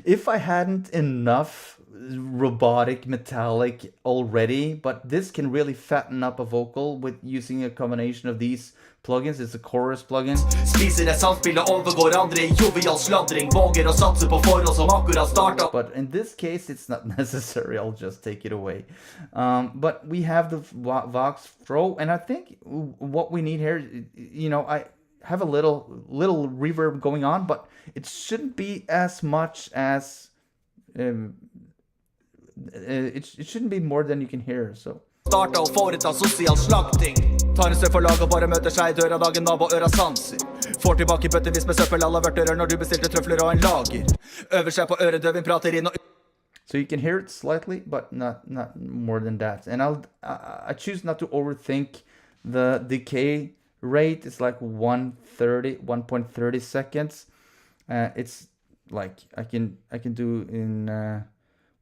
If I hadn't enough robotic metallic already, but this can really fatten up a vocal with using a combination of these plugins. It's a chorus plugin. Spiser samspillet overgår andre I jovial sladring. Våger å satse på forhold som akkurat startet. But in this case, it's not necessary. I'll just take it away. But we have the Vox Pro, and I think what we need here, you know, I have a little reverb going on, but it shouldn't be as much as it shouldn't be more than you can hear. So Starta og foreta sosial slakting. Tar en støv for lag og bare møter seg I døra dagen av og øra sanser. Får tilbake bøttevis med søppel alle vørterer når du bestilte trøfler og en lager. Øver seg på øredøving, prater inn og so you can hear it slightly, but not more than that. And I choose not to overthink The decay rate is like 1.30 seconds. It's like I can do in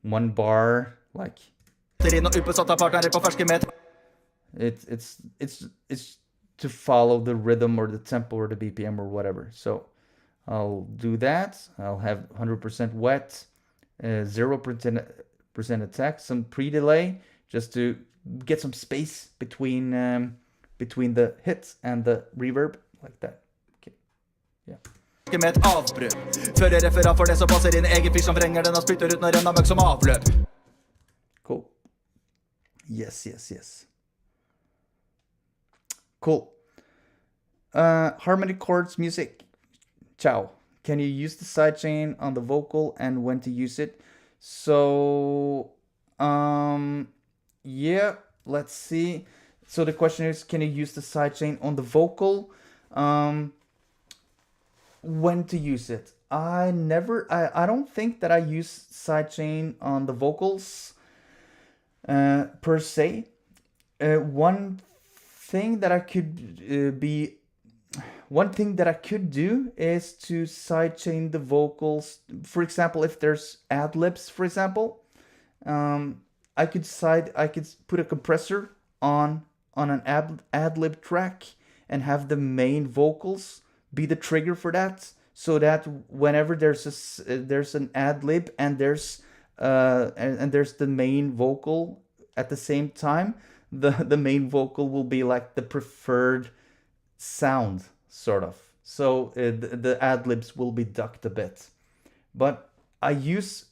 1 bar, like it's to follow the rhythm or the tempo or the BPM or whatever. So I'll do that. I'll have 100% wet, 0% attack, some pre-delay, just to get some space between the hits and the reverb, like that. Okay. Yeah. Med et avbrudd. Fører referat for det som passer inn. Egen fyr som vrenger den og spytter ut når den har møkk som avløp. Cool. Yes. Cool. Harmony chords music. Ciao. Can you use the sidechain on the vocal and when to use it? So, yeah, let's see. So the question is, can you use the sidechain on the vocal? When to use it? I don't think that I use sidechain on the vocals per se. One thing that I could do is to sidechain the vocals. For example, if there's ad-libs, for example, I could put a compressor on an ad-lib track and have the main vocals be the trigger for that, so that whenever there's an ad-lib and there's the main vocal at the same time, the main vocal will be like the preferred sound, sort of. So the ad-libs will be ducked a bit. But I use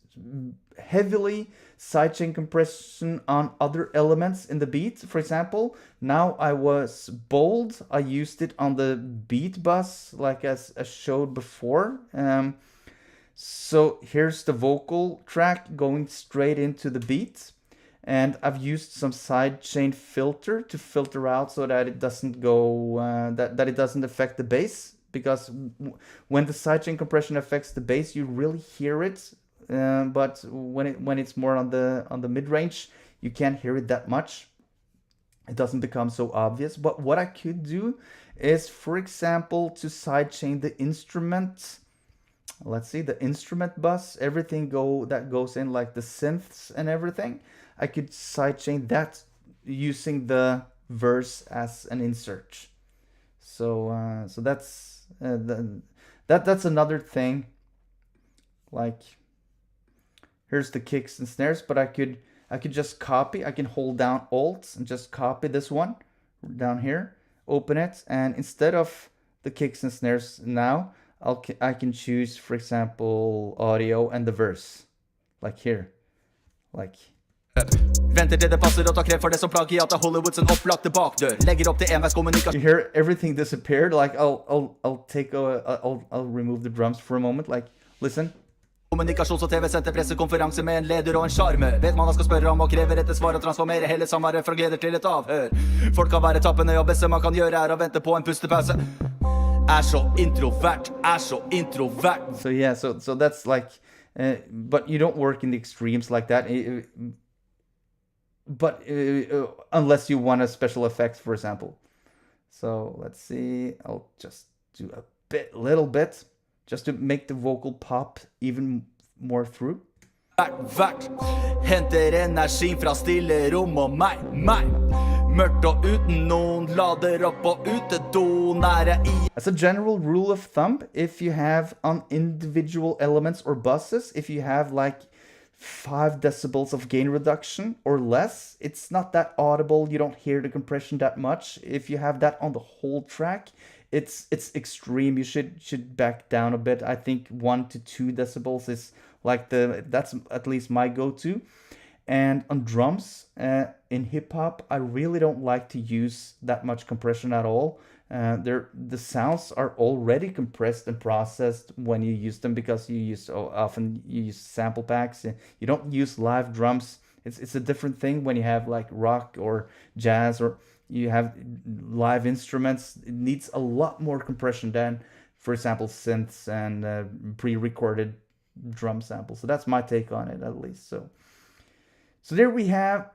heavily sidechain compression on other elements in the beat. For example, now I was bold. I used it on the beat bus, like as I showed before. So here's the vocal track going straight into the beat. And I've used some sidechain filter to filter out so that it doesn't go, that it doesn't affect the bass. Because when the sidechain compression affects the bass, you really hear it. But when it's more on the mid range, you can't hear it that much. It doesn't become so obvious. But what I could do is, for example, to sidechain the instrument. Let's see, the instrument bus, everything that goes in, like the synths and everything. I could sidechain that using the verse as an insert. So that's that's another thing. Like, here's the kicks and snares, but I could just copy. I can hold down Alt and just copy this one down here, open it, and instead of the kicks and snares now, I can choose, for example, audio and the verse, like here, like. Venter til det passer og tar krev for det som plagiat av Hollywoods en opplagte bakdør. Legger opp til enveiskommunikasjon. You hear everything disappeared. Like I'll remove the drums for a moment. Like, listen. Kommunikasjons- og TV-senter pressekonferanse med en leder og en charme. Vet man han skal spørre om og krever etter svar og transformere hele samværet fra gleder til et avhør. Folk kan være tappende og beste man kan gjøre er å vente på en pustepause. Er så introvert, er så introvert. So yeah, so that's like, but you don't work in the extremes like that. But unless you want a special effects, for example. So let's see. I'll just do a little bit, just to make the vocal pop even more through. Vert, henter energi fra stille rom og meg. Mørkt og uten noen, lader opp og utedo, nære I. As a general rule of thumb, if you have on individual elements or buses, if you have like 5 decibels of gain reduction or less, it's not that audible. You don't hear the compression that much. If you have that on the whole track, it's extreme. You should back down a bit. I think 1 to 2 decibels is like that's at least my go-to. And on drums, in hip hop, I really don't like to use that much compression at all. The sounds are already compressed and processed when you use them, because often you use sample packs. You don't use live drums. It's a different thing when you have like rock or jazz, or you have live instruments. It needs a lot more compression than, for example, synths and pre-recorded drum samples. So that's my take on it, at least. So there we have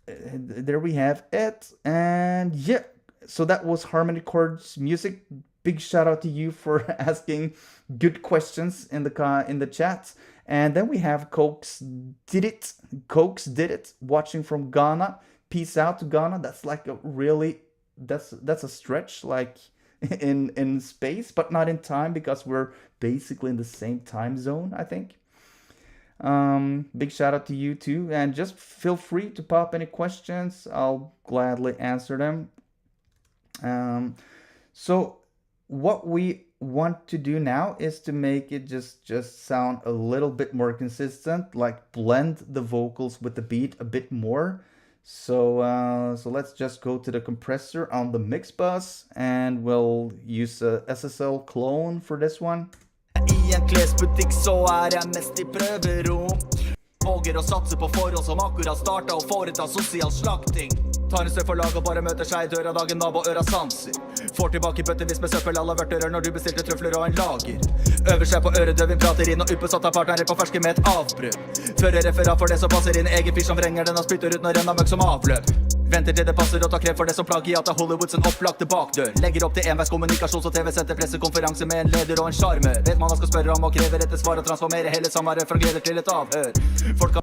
it. And yeah, so that was Harmony Chords Music. Big shout out to you for asking good questions in the chat. And then we have Cokes did it, watching from Ghana. Peace out to Ghana. That's like a really that's a stretch, like in space, but not in time because we're basically in the same time zone, I think. Big shout out to you too, and just feel free to pop any questions. I'll gladly answer them. So what we want to do now is to make it just sound a little bit more consistent, like blend the vocals with the beat a bit more. So let's just go to the compressor on the mix bus, and we'll use a SSL clone for this one. I en klesbutikk så jeg mest i prøverom. Våger å satse på forhold som akkurat startet og foreta sosial slakting. Tar en støv for lag og bare møter seg i døra dagen naboøra sanser. Får tilbake bøttevis med søppel alle vertører når du bestilte trøfler og en lager. Øver seg på øredøving, prater inn og uppesatt av partnere på ferske med et avbrød. Fører referat for det som passer inn, egen fyr som vrenger den og spytter ut når renner møkk som avløp. Venter til det passer og tar krem for det som plagiat av Hollywoods en opplagte bakdør. Legger opp til enveis kommunikasjons- og TV-senter pressekonferanse med en leder og en charme. Vet man hva skal spørre om og krever etter svar og transformere hele samværet fra gleder til et avhør.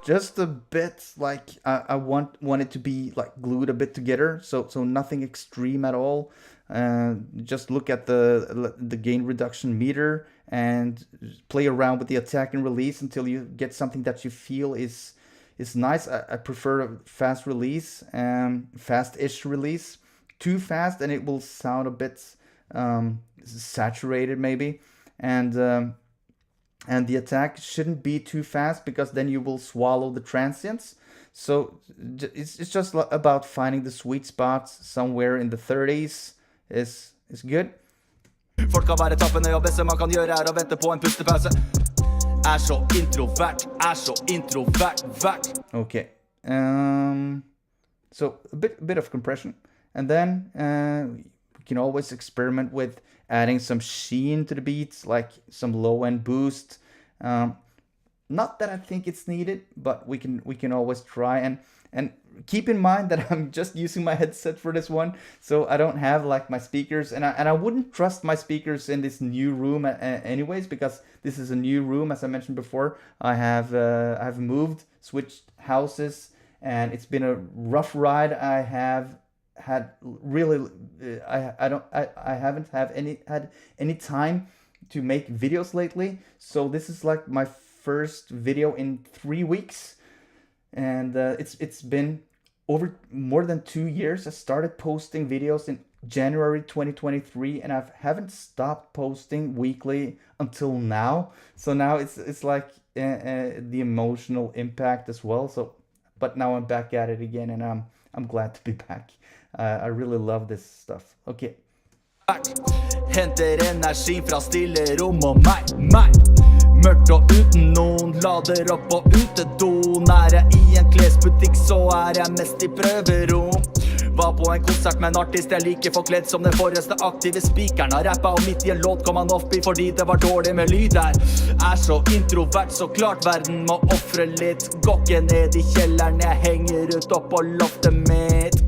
Just a bit like I want it to be like glued a bit together, so nothing extreme at all. Just look at the gain reduction meter and play around with the attack and release until you get something that you feel is nice. I prefer a fast release, fast-ish release. Too fast and it will sound a bit saturated maybe, and the attack shouldn't be too fast because then you will swallow the transients. So it's just about finding the sweet spots somewhere in the 30s is good. Folk kan være tappende og beste man kan gjøre er å vente på en pustepause. Så introvert, vert. Okay. So a bit of compression, and then we can always experiment with adding some sheen to the beats, like some low end boost. Not that I think it's needed, but we can always try, and keep in mind that I'm just using my headset for this one, so I don't have like my speakers, and I wouldn't trust my speakers in this new room anyways, because this is a new room, as I mentioned before. I've moved, switched houses, and it's been a rough ride. I have had really I haven't had any time to make videos lately, so this is like my first video in 3 weeks, and it's been over more than 2 years. I started posting videos in January 2023, and I haven't stopped posting weekly until now. So now it's like the emotional impact as well. So, but now I'm back at it again, and I'm glad to be back. I really love this stuff. Okay. Henter energi fra stille rom og meg. Mørkt og uten noen, lader opp på utedoen. Jeg i en klesbutikk, så jeg mest i prøverom. Var på en konsert med en artist jeg like forkledd som den forreste aktive spikeren. Har rappet og midt i en låt kom han off-beat fordi det var dårlig med lyd her. Så introvert, så klart verden må offre litt. Går ikke ned i kjelleren, jeg henger ut opp på loftet mitt.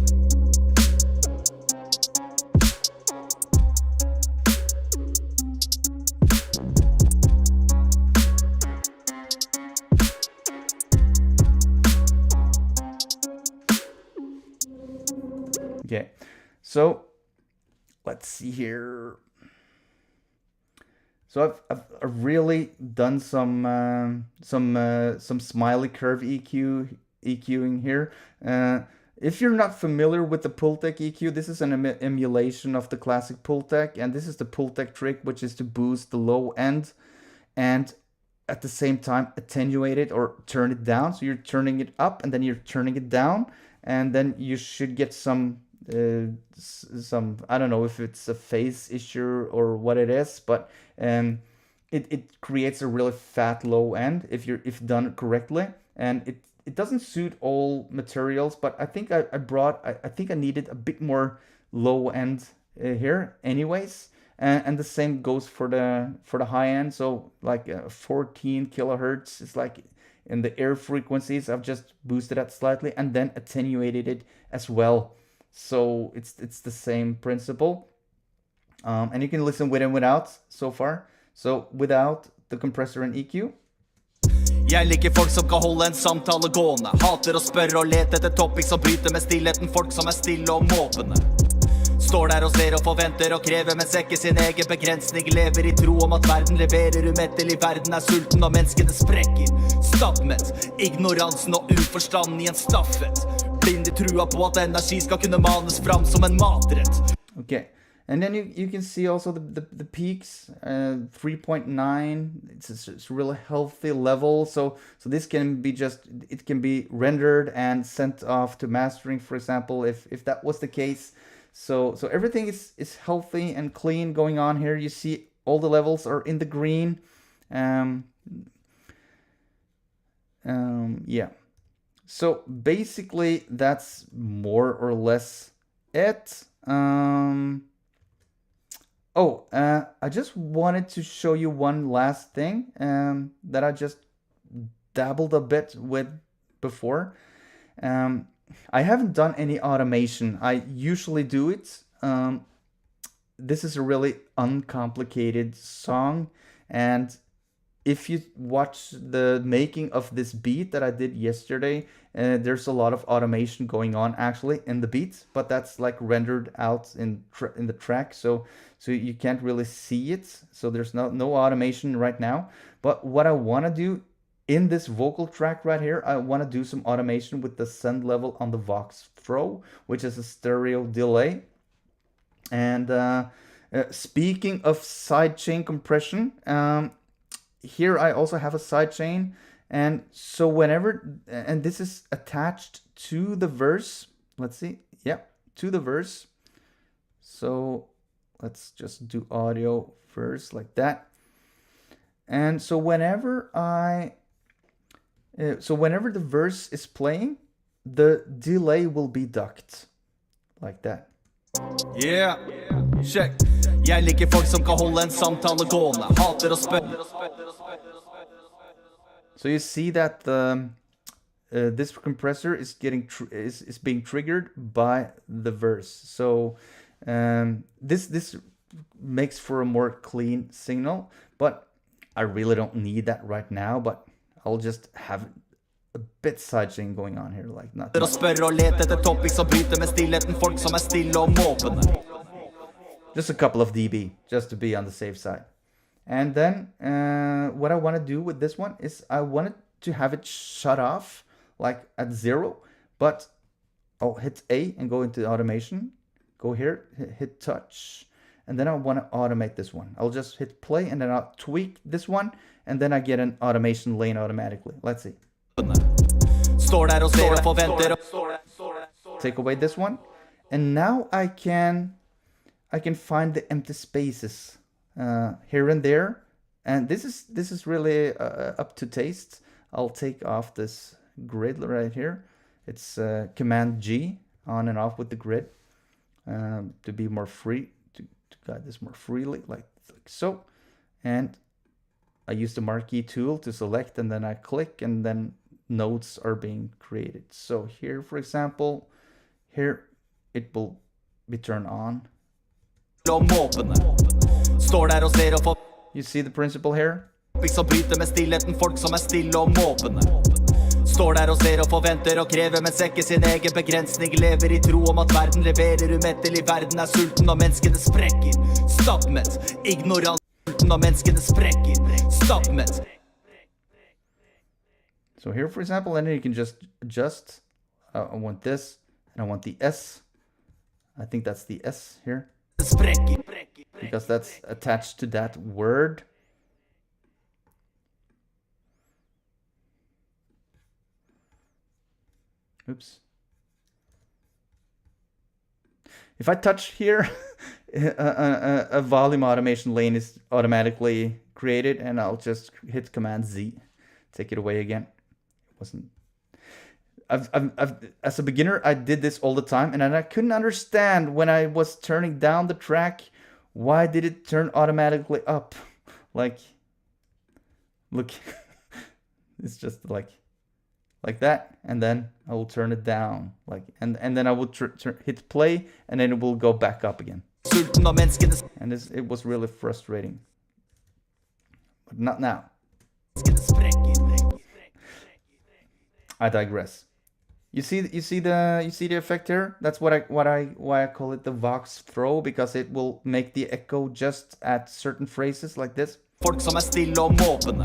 Okay, so let's see here. So I've really done some smiley curve EQing here. If you're not familiar with the Pultec EQ, this is an emulation of the classic Pultec, and this is the Pultec trick, which is to boost the low end and at the same time attenuate it or turn it down. So you're turning it up and then you're turning it down, and then you should get some I don't know if it's a phase issue or what it is, but it creates a really fat low end if done correctly, and it doesn't suit all materials, but I think I think I needed a bit more low end here anyways, and the same goes for the high end. So like 14 kilohertz is like in the air frequencies. I've just boosted that slightly and then attenuated it as well. So it's the same principle. And you can listen with and without so far. So without the compressor and EQ. Jeg liker folk som kan holde en samtale gående. Hater å spørre og lete etter topic som bryter med stillheten. Folk som er stille og måpende. Står der og ser og forventer og krever, men ser ikke sin egen begrensning. Lever i tro om at verden leverer umettelig. Verden er sulten og menneskene sprekker. Stappmett, ignoransen og uforstanden i en staffet. Blind i trua på at energi skal kunne manes fram som en matrett. Okay. And then you can see also the peaks, 3.9. It's a really healthy level. So this can be it can be rendered and sent off to mastering, for example, if that was the case. So everything is healthy and clean going on here. You see all the levels are in the green. Yeah. So basically that's more or less it. I just wanted to show you one last thing that I just dabbled a bit with before. I haven't done any automation. I usually do it. This is a really uncomplicated song, and if you watch the making of this beat that I did yesterday, there's a lot of automation going on actually in the beat, but that's like rendered out in the track, so you can't really see it. So there's no automation right now. But what I want to do in this vocal track right here, I want to do some automation with the send level on the Vox Throw, which is a stereo delay. And speaking of sidechain compression, here I also have a sidechain, and so and this is attached to the verse. Let's see, yeah, to the verse. So let's just do audio verse like that. And so whenever the verse is playing, the delay will be ducked like that. Yeah, check. Jeg liker folk som kan holde en samtale gående. Hater å spørre. So you see that this compressor is is being triggered by the verse. So this makes for a more clean signal, but I really don't need that right now. But I'll just have a bit sidechain going on here, like not much. Just a couple of dB, just to be on the safe side. And then what I want to do with this one is I wanted to have it shut off like at 0, but I'll hit A and go into automation. Go here, hit touch, and then I want to automate this one. I'll just hit play and then I'll tweak this one, and then I get an automation lane automatically. Let's see. Take away this one, and now I can find the empty spaces here and there, and this is really up to taste. I'll take off this grid right here. It's Command G, on and off with the grid, to be more free, to guide this more freely, like so. And I use the marquee tool to select, and then I click, and then notes are being created. So here, for example, here it will be turned on. You see the principle here? Står der og ser og forventer og krever, men ser ikke sin egen begrensning. Lever i tro om at verden leverer umettelig. Verden er sulten og menneskene sprekker. Stappmett, ignorant, sulten og menneskene sprekker. Stappmett. So here, for example, and then you can just adjust. I want this, and I want the S. I think that's the S here, because that's attached to that word. Oops. If I touch here, a volume automation lane is automatically created, and I'll just hit Command Z, take it away again. It wasn't. As a beginner, I did this all the time, and I couldn't understand when I was turning down the track, why did it turn automatically up? Like, look, it's just like like that, and then I will turn it down, like, and then I will hit play, and then it will go back up again. Sulten og menneskene And it was really frustrating, but not now. sprekker. I digress. You see the effect here? That's why I call it the Vox throw, because it will make the echo just at certain phrases like this. Folk som stille og måpende.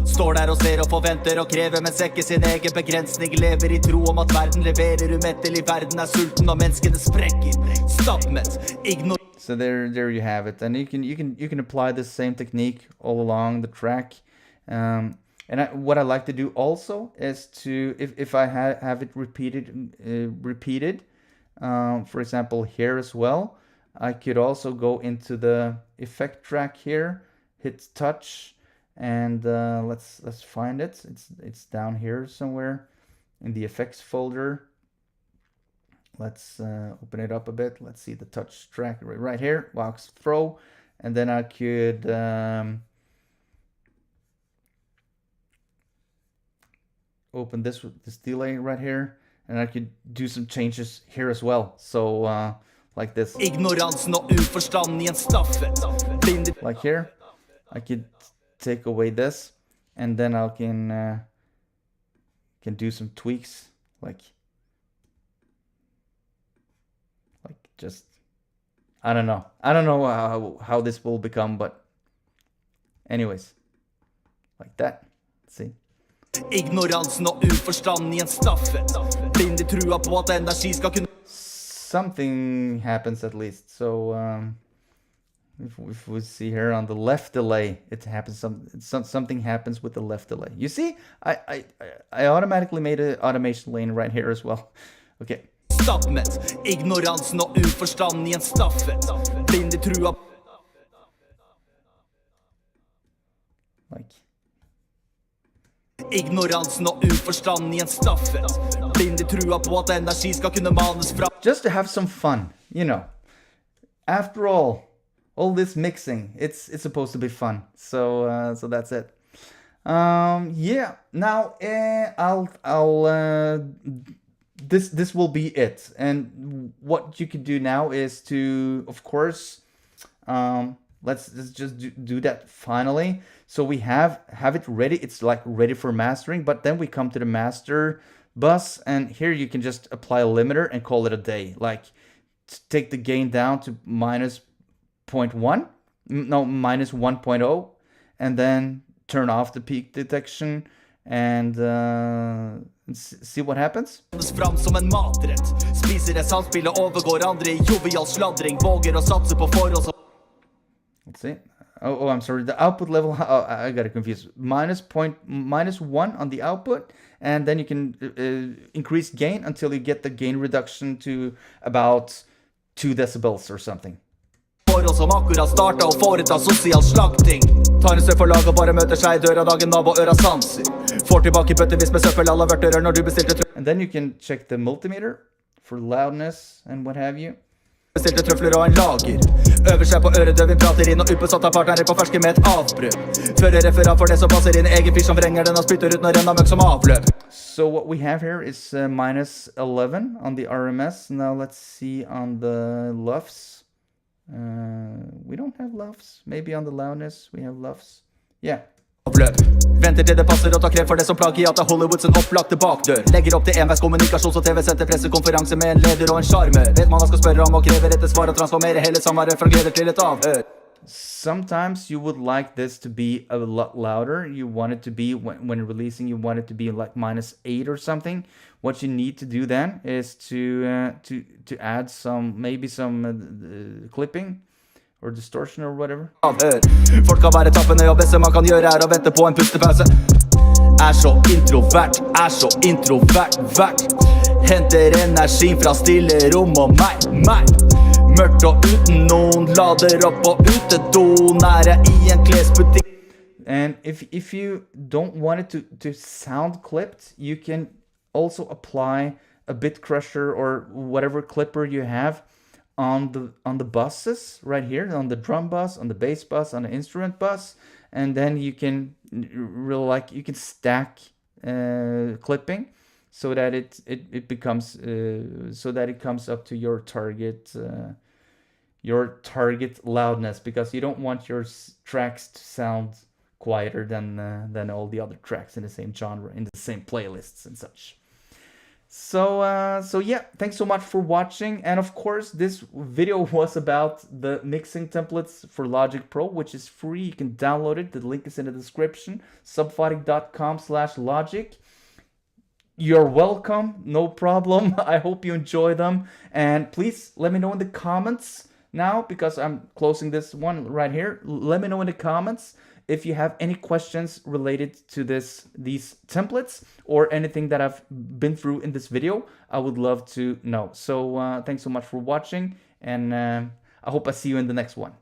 Står der og ser og forventer og krever, men sekker sin egen begrensning. Lever i tro om at verden leverer umettelig. Verden sulten og menneskene sprekker. Stappmett, So there you have it, and you can apply the same technique all along the track. And what I like to do also is to, if I have it repeated, for example here as well, I could also go into the effect track here, hit touch, and let's find it. It's down here somewhere in the effects folder. Let's open it up a bit. Let's see the touch track right here, Vox throw, and then I could open this delay right here, and I could do some changes here as well. So like this. Ignoransen og uforstanden i en staffet. Like here, I could take away this, and then I can do some tweaks, like just I don't know how this will become, but anyways, like that. See. Ignoransen og uforstanden i en staffet. Blind i trua på at energi skal kunne. Something happens at least. So if we see here on the left delay, it happens. Something happens with the left delay. You see, I automatically made an automation lane right here as well. Okay. Stappmett, ignoransen og uforstanden i en staffet. Blind i trua. Like. Ignoransen og uforstanden i en staffet. Blind i trua på at energi skal kunne manes fram. Just to have some fun, you know. After all this mixing, it's supposed to be fun. So that's it. Yeah. Now I'll this will be it. And what you could do now is to, of course, let's just do that finally. So we have it ready. It's like ready for mastering, but then we come to the master bus, and here you can just apply a limiter and call it a day. Like take the gain down to minus 1.0, and then turn off the peak detection and see what happens. Fram som en matrett. Spiser det samspillet overgår andre i jovial sladring. Våger å satse på forhold som. Let's see. Oh, I'm sorry. The output level, I got it confused. -1 on the output, and then you can increase gain until you get the gain reduction to about 2 decibels or something. Forhold som akkurat starta og foreta sosial slakting. Tar en surf for lag og bare møter seg i døra dagen av og øra sanser. Får tilbake bøttevis med søppel alle vørter når du bestilte And then you can check the multimeter for loudness and what have you. Bestilte trøfler og en lager. Øver seg på øredøving, prater inn og utbesatt av partnere på ferske med et avbrød. Fører referat for det som passer inn i egen fyr som vrenger den og spytter ut når renna møkk som avløp. So what we have here is -11 on the RMS. Now let's see on the LUFS. We don't have LUFS. Maybe on the loudness we have LUFS. Yeah. Avløp. Venter til det passer og tar krev for det som plagiat av Hollywoods en opplagte bakdør. Legger opp til enveis kommunikasjons- og TV-senter pressekonferanse med en leder og en charmer. Vet man hva skal spørre om og krever etter svar og transformere hele samværet fra gleder til et avhør. Sometimes you would like this to be a lot louder. You want it to be, when releasing, you want it to be like -8 or something. What you need to do then is to add maybe some clipping or distortion or whatever. Avhør. Folk kan være tappende og beste man kan gjøre er å vente på en pustepause. Er så introvert, henter energi fra stille rom og meg. Mørkt og uten noen, lader opp og utedo, nære i en klesbutikk. And if you don't want it to sound clipped, you can also apply a bit crusher or whatever clipper you have on the buses right here, on the drum bus, on the bass bus, on the instrument bus, and then you can really you can stack clipping, so that it becomes so that it comes up to your target loudness, because you don't want your tracks to sound quieter than all the other tracks in the same genre, in the same playlists and such. So yeah, thanks so much for watching. And of course, this video was about the mixing templates for Logic Pro, which is free. You can download it. The link is in the description. Subphotic.com/logic. You're welcome. No problem. I hope you enjoy them. And please let me know in the comments now, because I'm closing this one right here. Let me know in the comments if you have any questions related to these templates or anything that I've been through in this video. I would love to know. So thanks so much for watching, and I hope I see you in the next one.